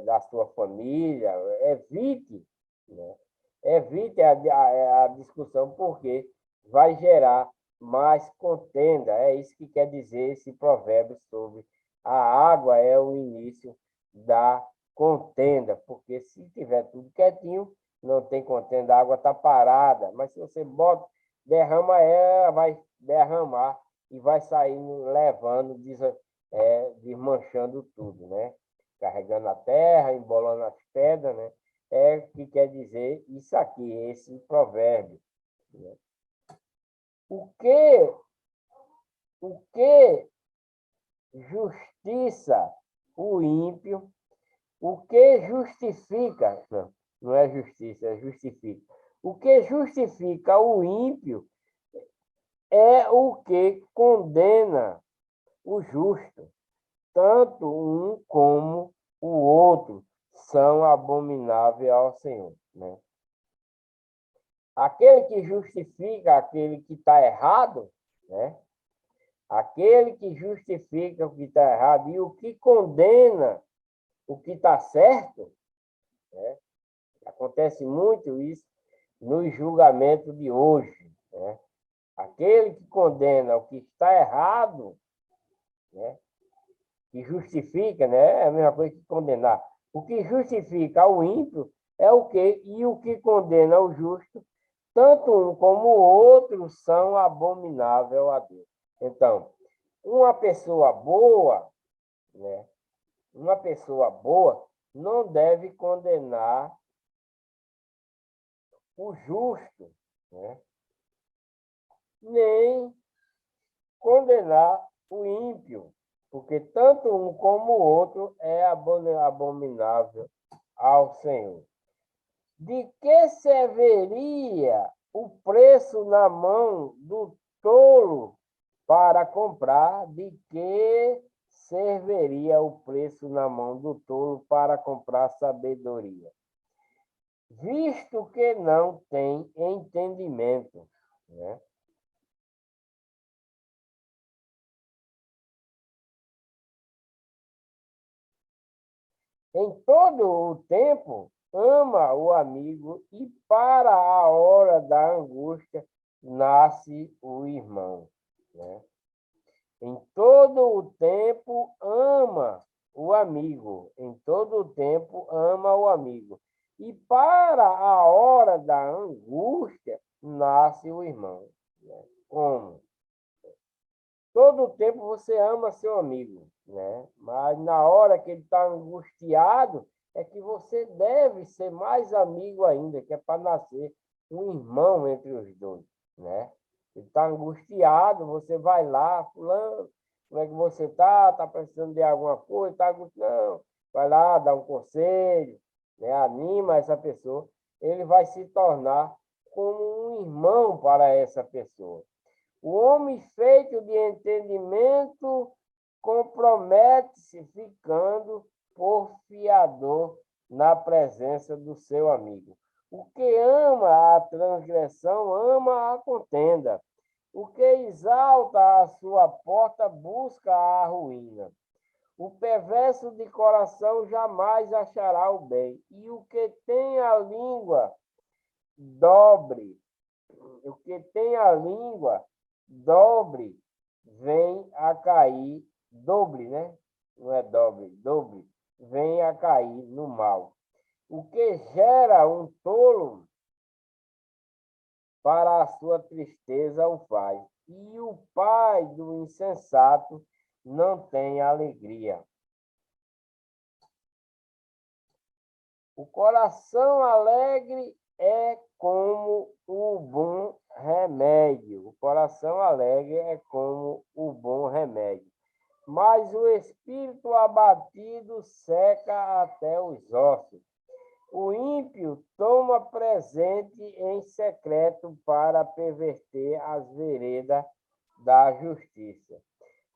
da sua família, evite, né? Evite a discussão, porque vai gerar mais contenda. É isso que quer dizer esse provérbio sobre a água é o início da contenda, porque se tiver tudo quietinho, não tem contenda, a água está parada, mas se você bota, derrama ela, vai derramar e vai sair levando, desmanchando tudo, né? Carregando a terra, embolando as pedras, né? É que quer dizer isso aqui, esse provérbio, né? O que justiça o ímpio, o que justifica, não é justiça, é justifica. O que justifica o ímpio é o que condena o justo. Tanto um como o outro são abomináveis ao Senhor, né? Aquele que justifica aquele que está errado, né? Aquele que justifica o que está errado e o que condena o que está certo, né? Acontece muito isso no julgamento de hoje, né? Aquele que condena o que está errado, né? Que justifica, né? É a mesma coisa que condenar. O que justifica o ímpio é o quê? E o que condena o justo, tanto um como o outro são abomináveis a Deus. Então, uma pessoa boa, né? Uma pessoa boa não deve condenar o justo, né? Nem condenar o ímpio, porque tanto um como o outro é abominável ao Senhor. De que serviria o preço na mão do tolo para comprar? De que serviria o preço na mão do tolo para comprar sabedoria? Visto que não tem entendimento, né? Em todo o tempo, ama o amigo e para a hora da angústia nasce o irmão, né? Em todo o tempo, ama o amigo. Em todo o tempo, ama o amigo. E para a hora da angústia, nasce o irmão, né? Como? Todo o tempo você ama seu amigo, né? Mas na hora que ele está angustiado, é que você deve ser mais amigo ainda, que é para nascer um irmão entre os dois, né? Ele está angustiado, você vai lá, fulano, como é que você está? Está precisando de alguma coisa? Está angustiado? Não, vai lá, dá um conselho, né? Anima essa pessoa. Ele vai se tornar como um irmão para essa pessoa. O homem feito de entendimento compromete-se ficando por fiador na presença do seu amigo. O que ama a transgressão, ama a contenda. O que exalta a sua porta, busca a ruína. O perverso de coração jamais achará o bem. E o que tem a língua dobre, o que tem a língua dobre, vem a cair, dobre, né? Não é dobre, dobre, vem a cair no mal. O que gera um tolo, para a sua tristeza o faz. E o pai do insensato não tem alegria. O coração alegre é como o bom remédio. O coração alegre é como o bom remédio. Mas o espírito abatido seca até os ossos. O ímpio toma presente em secreto para perverter as veredas da justiça.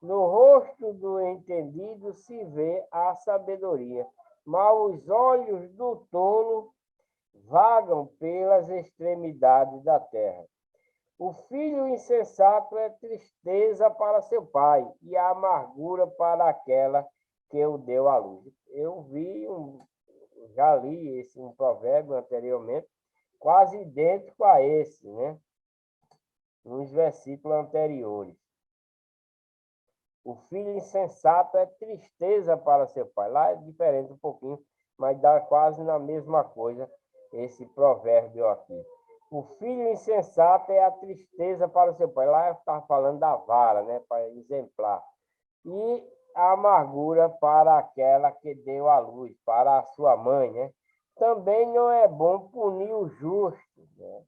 No rosto do entendido se vê a sabedoria, mas os olhos do tolo vagam pelas extremidades da terra. O filho insensato é tristeza para seu pai e a amargura para aquela que o deu à luz. Já li um provérbio anteriormente, quase idêntico a esse, né? Nos versículos anteriores. O filho insensato é tristeza para seu pai. Lá é diferente um pouquinho, mas dá quase na mesma coisa esse provérbio aqui. O filho insensato é a tristeza para seu pai. Lá eu estava falando da vara, né? Para exemplar. E a amargura para aquela que deu à luz, para a sua mãe, né? Também não é bom punir o justo, né?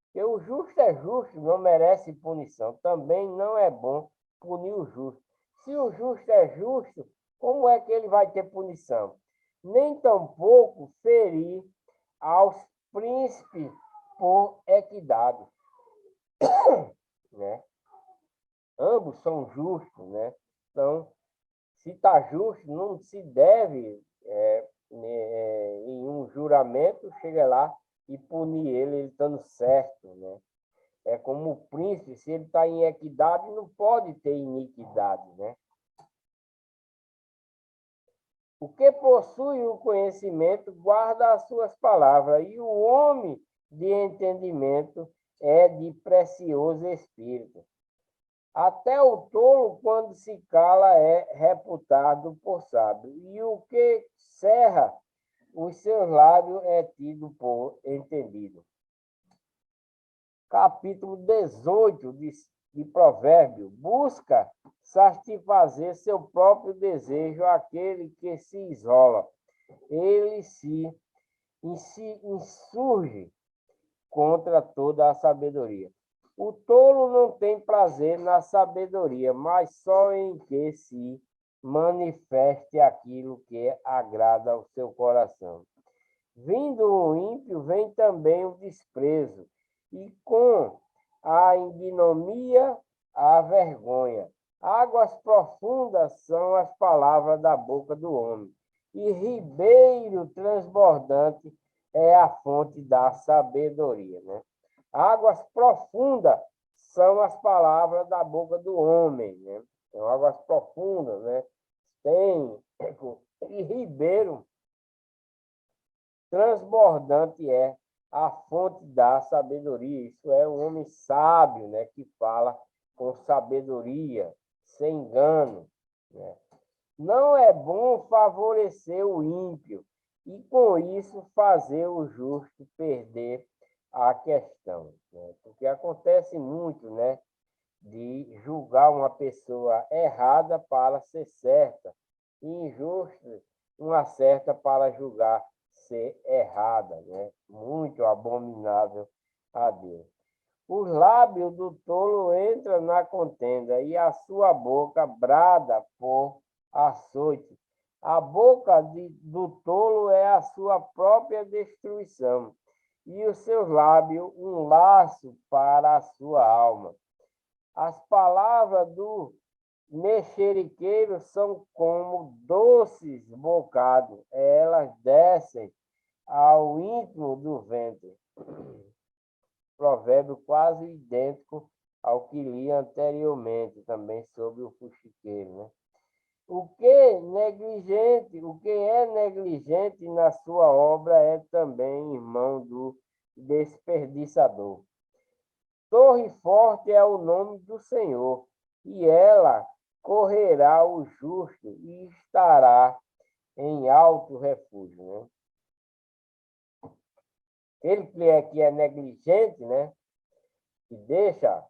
Porque o justo é justo, não merece punição. Também não é bom punir o justo. Se o justo é justo, como é que ele vai ter punição? Nem tampouco ferir aos príncipes por equidade, né? Ambos são justos, né? Então, se está justo, não se deve, em um juramento, chegar lá e punir ele estando certo, né? É como o príncipe, se ele está em equidade, não pode ter iniquidade, né? O que possui o conhecimento guarda as suas palavras, e o homem de entendimento é de precioso espírito. Até o tolo, quando se cala, é reputado por sábio, e o que cerra os seus lábios é tido por entendido. Capítulo 18 de Provérbio. Busca satisfazer seu próprio desejo aquele que se isola. Ele se insurge contra toda a sabedoria. O tolo não tem prazer na sabedoria, mas só em que se manifeste aquilo que agrada ao seu coração. Vindo o ímpio, vem também o desprezo, e com a ignomia, a vergonha. Águas profundas são as palavras da boca do homem, e ribeiro transbordante é a fonte da sabedoria, né? Águas profundas são as palavras da boca do homem, né? São águas profundas, né? E ribeiro transbordante é a fonte da sabedoria. Isso é um homem sábio, né? Que fala com sabedoria, sem engano, né? Não é bom favorecer o ímpio e, com isso, fazer o justo perder a questão, né? Porque acontece muito, né? De julgar uma pessoa errada para ser certa, e injusta, uma certa para julgar ser errada, né? Muito abominável a Deus. Os lábios do tolo entram na contenda, e a sua boca brada por açoite. A boca do tolo é a sua própria destruição, e os seus lábios um laço para a sua alma. As palavras do mexeriqueiro são como doces bocados, elas descem ao íntimo do ventre. Provérbio quase idêntico ao que li anteriormente, também sobre o fuxiqueiro, né? O que é negligente na sua obra é também irmão do desperdiçador. Torre forte é o nome do Senhor, e ela correrá o justo e estará em alto refúgio, né? Ele que é negligente, né? Que deixa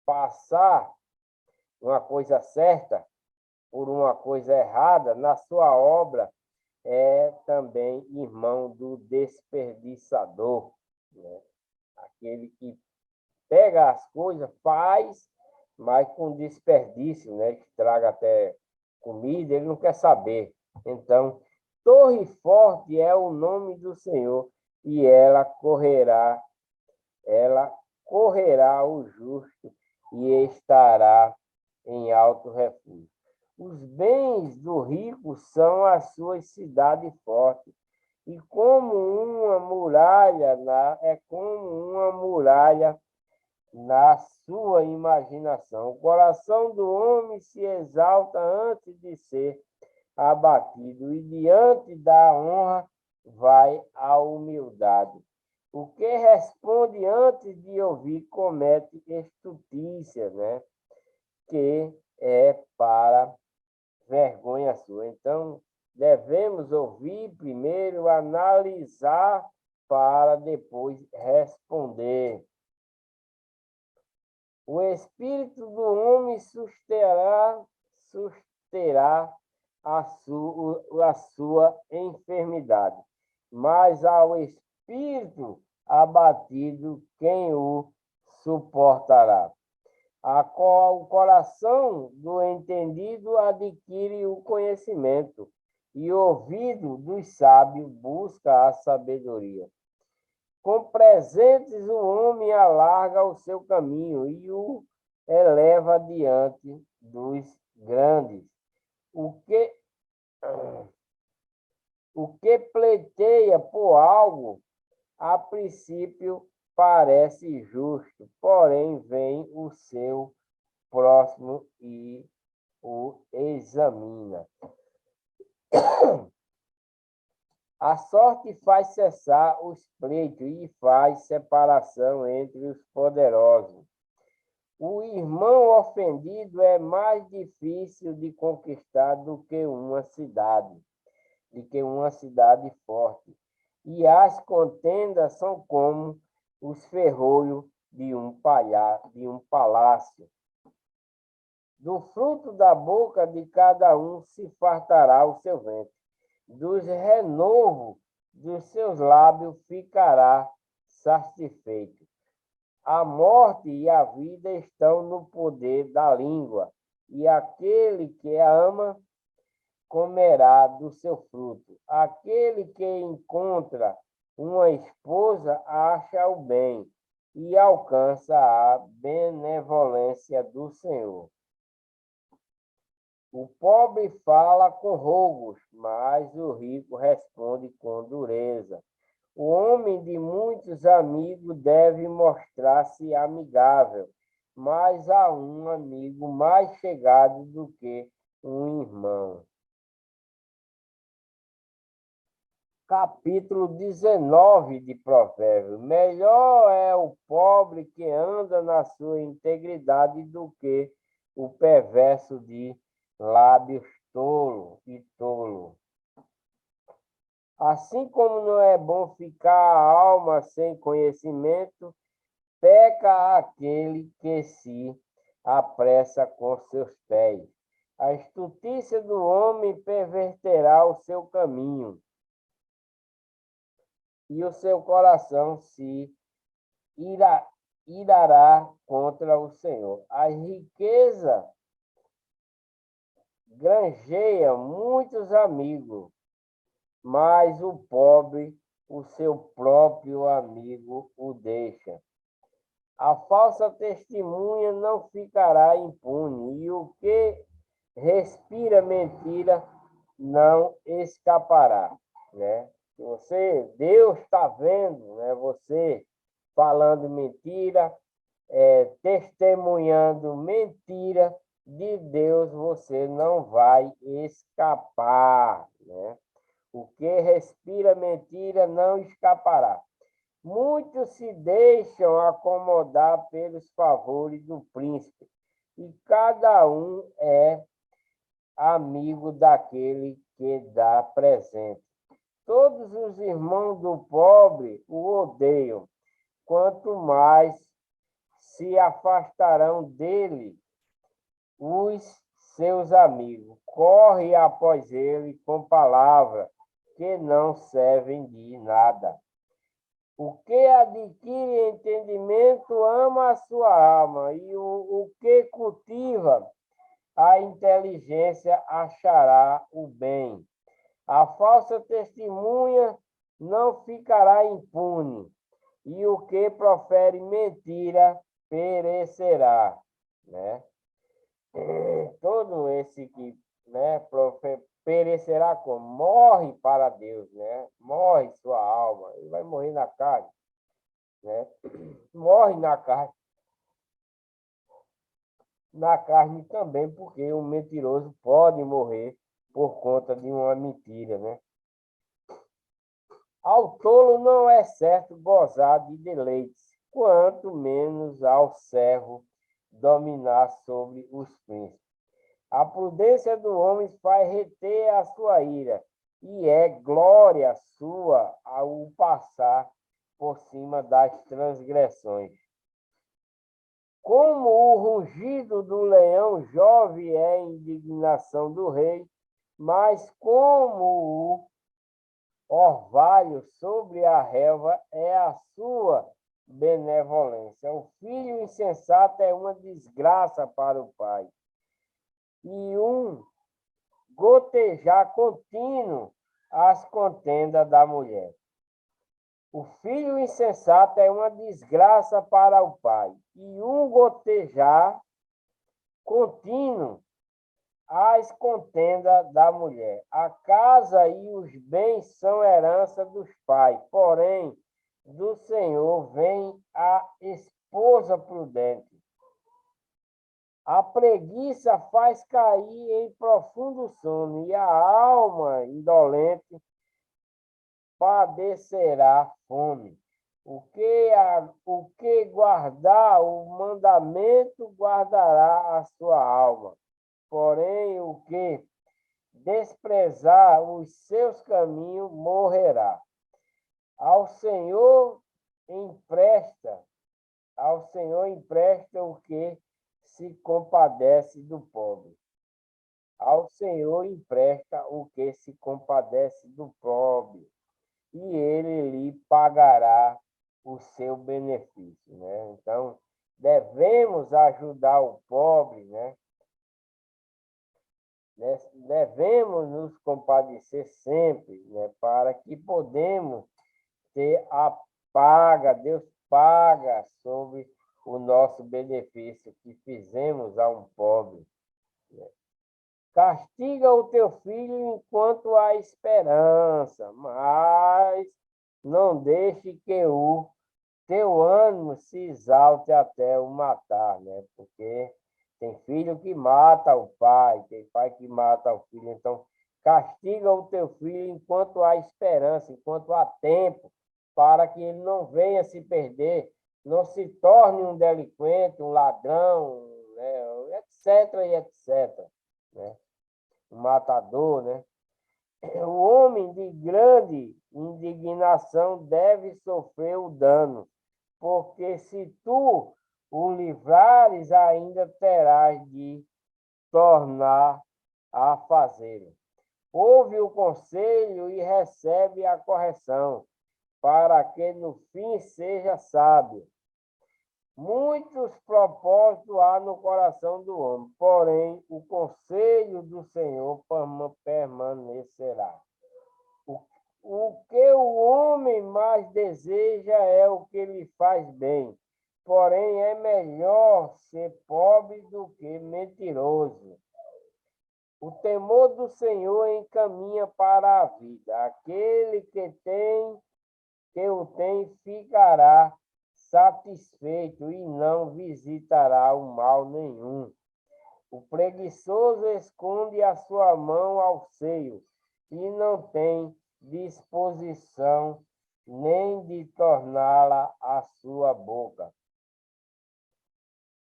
passar uma coisa certa por uma coisa errada, na sua obra é também irmão do desperdiçador, né? Aquele que pega as coisas, faz, mas com desperdício, né? Que traga até comida, ele não quer saber. Então, torre forte é o nome do Senhor, e ela correrá o justo e estará em alto refúgio. Os bens do rico são as suas cidades fortes, e é como uma muralha na sua imaginação. O coração do homem se exalta antes de ser abatido, e diante da honra vai a humildade. O que responde antes de ouvir comete estultícia, né? Que é para vergonha sua. Então, devemos ouvir primeiro, analisar, para depois responder. O espírito do homem susterá a sua enfermidade, mas ao espírito abatido, quem o suportará? O coração do entendido adquire o conhecimento, e o ouvido dos sábios busca a sabedoria. Com presentes o homem alarga o seu caminho e o eleva diante dos grandes. O que pleiteia por algo, a princípio parece justo, porém vem o seu próximo e o examina. A sorte faz cessar os pleitos e faz separação entre os poderosos. O irmão ofendido é mais difícil de conquistar do que uma cidade forte. E as contendas são como os ferrolhos de um palácio. Do fruto da boca de cada um se fartará o seu ventre. Dos renovos dos seus lábios ficará satisfeito. A morte e a vida estão no poder da língua, e aquele que a ama comerá do seu fruto. Aquele que encontra uma esposa acha o bem e alcança a benevolência do Senhor. O pobre fala com rogos, mas o rico responde com dureza. O homem de muitos amigos deve mostrar-se amigável, mas há um amigo mais chegado do que um irmão. Capítulo 19 de Provérbios. Melhor é o pobre que anda na sua integridade do que o perverso de lábios tolo. Assim como não é bom ficar a alma sem conhecimento, peca aquele que se apressa com seus pés. A estultícia do homem perverterá o seu caminho, e o seu coração se irará contra o Senhor. A riqueza granjeia muitos amigos, mas o pobre, o seu próprio amigo, o deixa. A falsa testemunha não ficará impune, e o que respira mentira não escapará, né? Deus está vendo, né? Você falando mentira, testemunhando mentira, de Deus você não vai escapar, né? O que respira mentira não escapará. Muitos se deixam acomodar pelos favores do príncipe, e cada um é amigo daquele que dá presente. Todos os irmãos do pobre o odeiam, quanto mais se afastarão dele os seus amigos. Corre após ele com palavras que não servem de nada. O que adquire entendimento ama a sua alma, e o que cultiva a inteligência achará o bem. A falsa testemunha não ficará impune, e o que profere mentira perecerá, né? Todo esse que, né, perecerá como? Morre para Deus, né? Morre sua alma, ele vai morrer na carne, né? Morre na carne também, porque um mentiroso pode morrer por conta de uma mentira, né? Ao tolo não é certo gozar de deleites, quanto menos ao servo dominar sobre os príncipes. A prudência do homem faz reter a sua ira, e é glória sua ao passar por cima das transgressões. Como o rugido do leão jovem é a indignação do rei, mas como o orvalho sobre a relva é a sua benevolência. O filho insensato é uma desgraça para o pai, e um gotejar contínuo as contendas da mulher. O filho insensato é uma desgraça para o pai, e um gotejar contínuo as contendas da mulher. A casa e os bens são herança dos pais, porém, do Senhor vem a esposa prudente. A preguiça faz cair em profundo sono, e a alma indolente padecerá fome. O que guardar o mandamento guardará a sua alma. Porém, o que desprezar os seus caminhos morrerá. Ao Senhor empresta o que se compadece do pobre. Ao Senhor empresta o que se compadece do pobre, e ele lhe pagará o seu benefício, né? Então, devemos ajudar o pobre, né? Devemos nos compadecer sempre, né? Para que podemos ter a paga, Deus paga sobre o nosso benefício que fizemos a um pobre, né? Castiga o teu filho enquanto há esperança, mas não deixe que o teu ânimo se exalte até o matar, né? Porque tem filho que mata o pai, tem pai que mata o filho. Então, castiga o teu filho enquanto há esperança, enquanto há tempo, para que ele não venha se perder, não se torne um delinquente, um ladrão, né? Etc, e etc, né? Um matador, né? O homem de grande indignação deve sofrer o dano, porque se tu o livrares, ainda terás de tornar a fazê-lo. Ouve o conselho e recebe a correção, para que no fim seja sábio. Muitos propósitos há no coração do homem, porém o conselho do Senhor permanecerá. O que o homem mais deseja é o que lhe faz bem, porém é melhor ser pobre do que mentiroso. O temor do Senhor encaminha para a vida. Aquele que o tem ficará satisfeito e não visitará o mal nenhum. O preguiçoso esconde a sua mão ao seio e não tem disposição nem de torná-la à sua boca.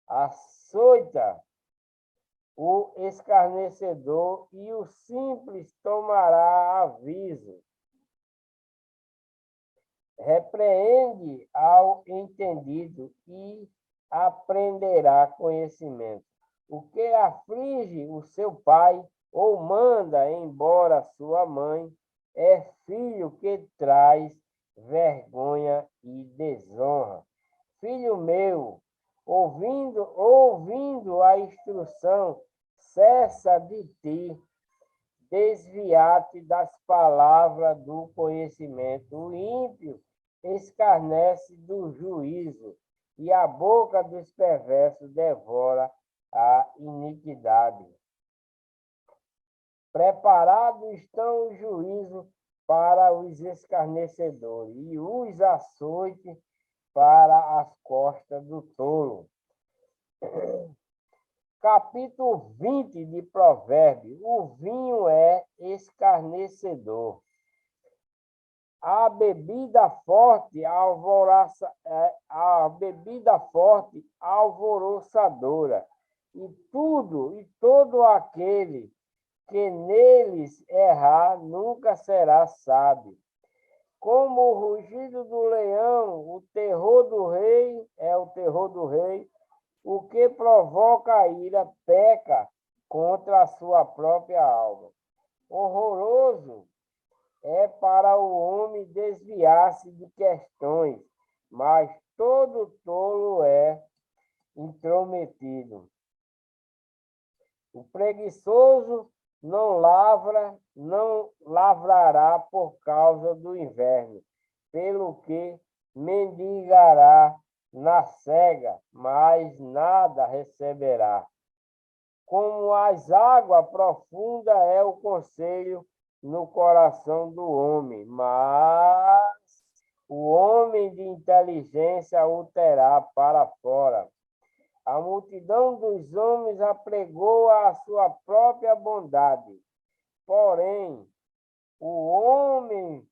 Açoita o escarnecedor e o simples tomará aviso. Repreende ao entendido e aprenderá conhecimento. O que aflige o seu pai ou manda embora sua mãe é filho que traz vergonha e desonra. Filho meu, ouvindo a instrução, cessa de ti desviar-te das palavras do conhecimento. O ímpio escarnece do juízo, e a boca dos perversos devora a iniquidade. Preparados estão os juízos para os escarnecedores, e os açoites para as costas do tolo. Capítulo 20 de Provérbios. O vinho é escarnecedor. A bebida forte alvoroçadora, e todo aquele que neles errar nunca será sábio. Como o rugido do leão, o terror do rei, o que provoca a ira peca contra a sua própria alma. Horroroso é para o homem desviar-se de questões, mas todo tolo é intrometido. O preguiçoso não lavrará por causa do inverno, pelo que mendigará na cega, mas nada receberá. Como as águas profundas é o conselho no coração do homem, mas o homem de inteligência o terá para fora. A multidão dos homens apregoa a sua própria bondade, porém, o homem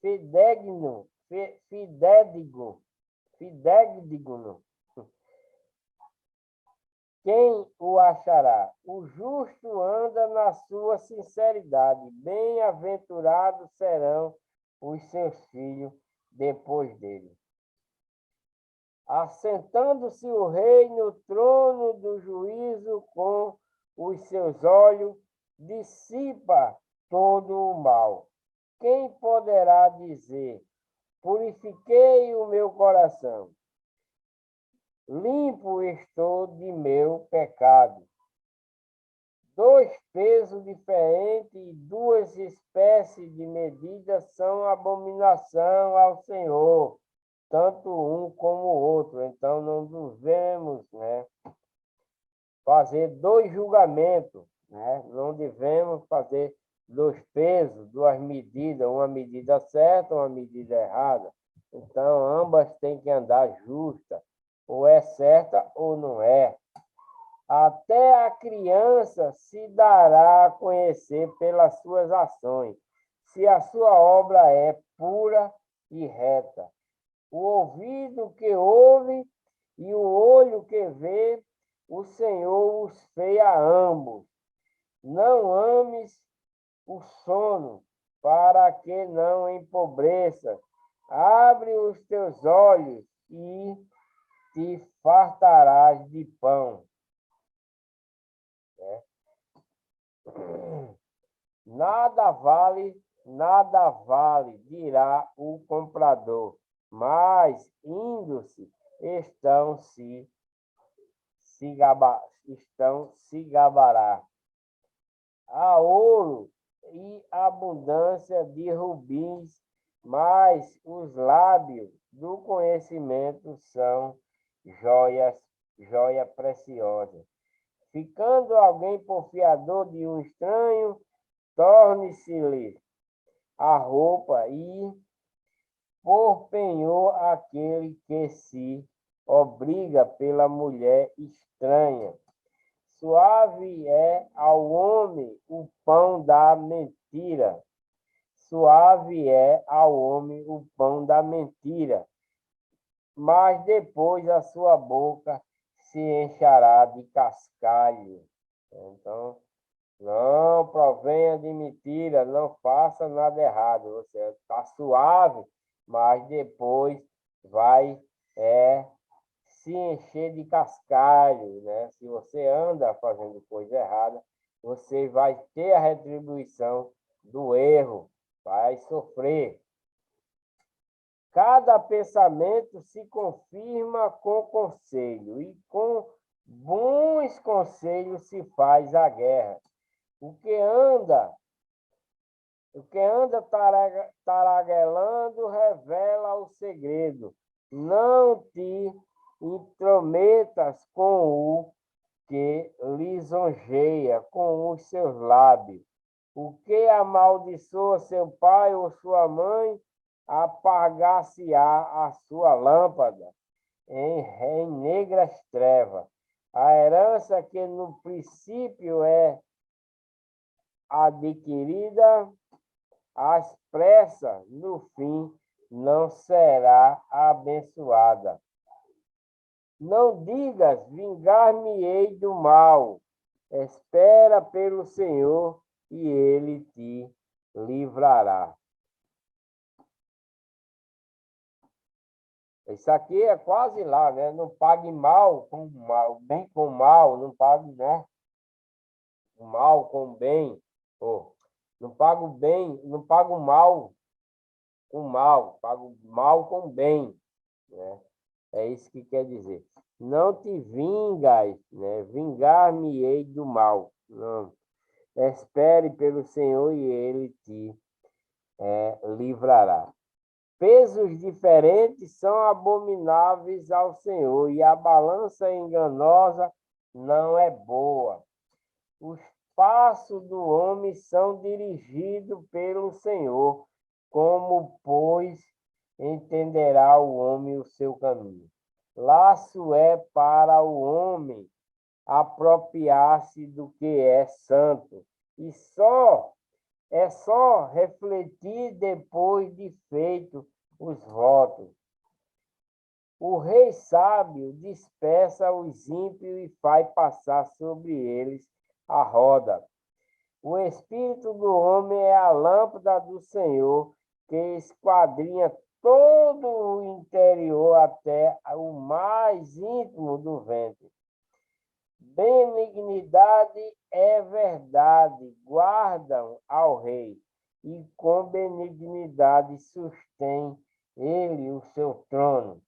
fidedigno, quem o achará? O justo anda na sua sinceridade, bem-aventurados serão os seus filhos depois dele. Assentando-se o rei no trono do juízo, com os seus olhos dissipa todo o mal. Quem poderá dizer: purifiquei o meu coração, limpo estou de meu pecado? Dois pesos diferentes e duas espécies de medidas são abominação ao Senhor, tanto um como o outro. Então, não devemos, fazer dois julgamentos, Não devemos fazer dois pesos, duas medidas, uma medida certa, uma medida errada. Então, ambas têm que andar justas, ou é certa ou não é. Até a criança se dará a conhecer pelas suas ações, se a sua obra é pura e reta. O ouvido que ouve e o olho que vê, o Senhor os fez a ambos. Não ames o sono, para que não empobreça. Abre os teus olhos e te fartarás de pão. Nada vale, dirá o comprador, mas indo-se estão se gabará. Há ouro e abundância de rubins, mas os lábios do conhecimento são joia preciosa. Ficando alguém por fiador de um estranho, torne-se-lhe a roupa e por penhor aquele que se obriga pela mulher estranha. Suave é ao homem o pão da mentira. Suave é ao homem o pão da mentira, mas depois a sua boca se enchará de cascalho. Então, não provenha de mentira, não faça nada errado. Você está suave, mas depois vai se encher de cascalho, Se você anda fazendo coisa errada, você vai ter a retribuição do erro, vai sofrer. Cada pensamento se confirma com conselho, e com bons conselhos se faz a guerra. O que anda taraguelando revela o segredo. Não te intrometas com o que lisonjeia com os seus lábios. O que amaldiçoa seu pai ou sua mãe, apagar-se-á a sua lâmpada em negras trevas. A herança que no princípio é adquirida, às pressas, no fim, não será abençoada. Não digas, vingar-me-ei do mal. Espera pelo Senhor e ele te livrará. Isso aqui é quase lá, né? Não pague mal com mal, bem com mal, não pague, né? O mal com bem. Oh, não pago bem, não pago mal com mal, pago mal com bem, né? É isso que quer dizer. Não te vingas, né? Vingar-me-ei do mal. Não. Espere pelo Senhor e ele te livrará. Pesos diferentes são abomináveis ao Senhor, e a balança enganosa não é boa. Os passos do homem são dirigidos pelo Senhor, como, pois, entenderá o homem o seu caminho. Laço é para o homem apropriar-se do que é santo, e é só refletir depois de feito os votos. O rei sábio dispersa os ímpios e faz passar sobre eles a roda. O espírito do homem é a lâmpada do Senhor, que esquadrinha todo o interior até o mais íntimo do ventre. Benignidade é verdade, guardam ao rei, e com benignidade sustém ele o seu trono.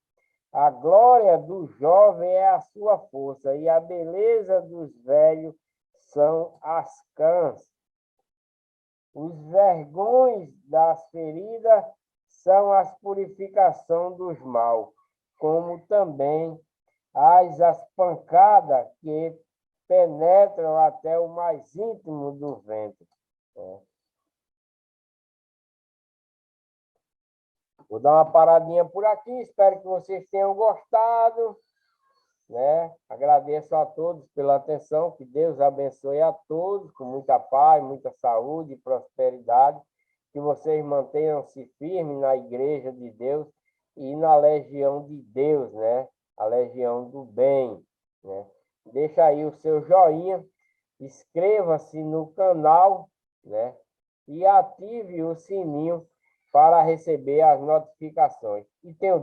A glória do jovem é a sua força, e a beleza dos velhos são as cãs. Os vergões das feridas são a purificação dos maus, como também as pancadas que penetram até o mais íntimo do ventre. Vou dar uma paradinha por aqui, espero que vocês tenham gostado, né? Agradeço a todos pela atenção, que Deus abençoe a todos, com muita paz, muita saúde e prosperidade, que vocês mantenham-se firmes na igreja de Deus e na legião de Deus, né? A legião do bem, né? Deixa aí o seu joinha, inscreva-se no canal, né? E ative o sininho para receber as notificações. E tenho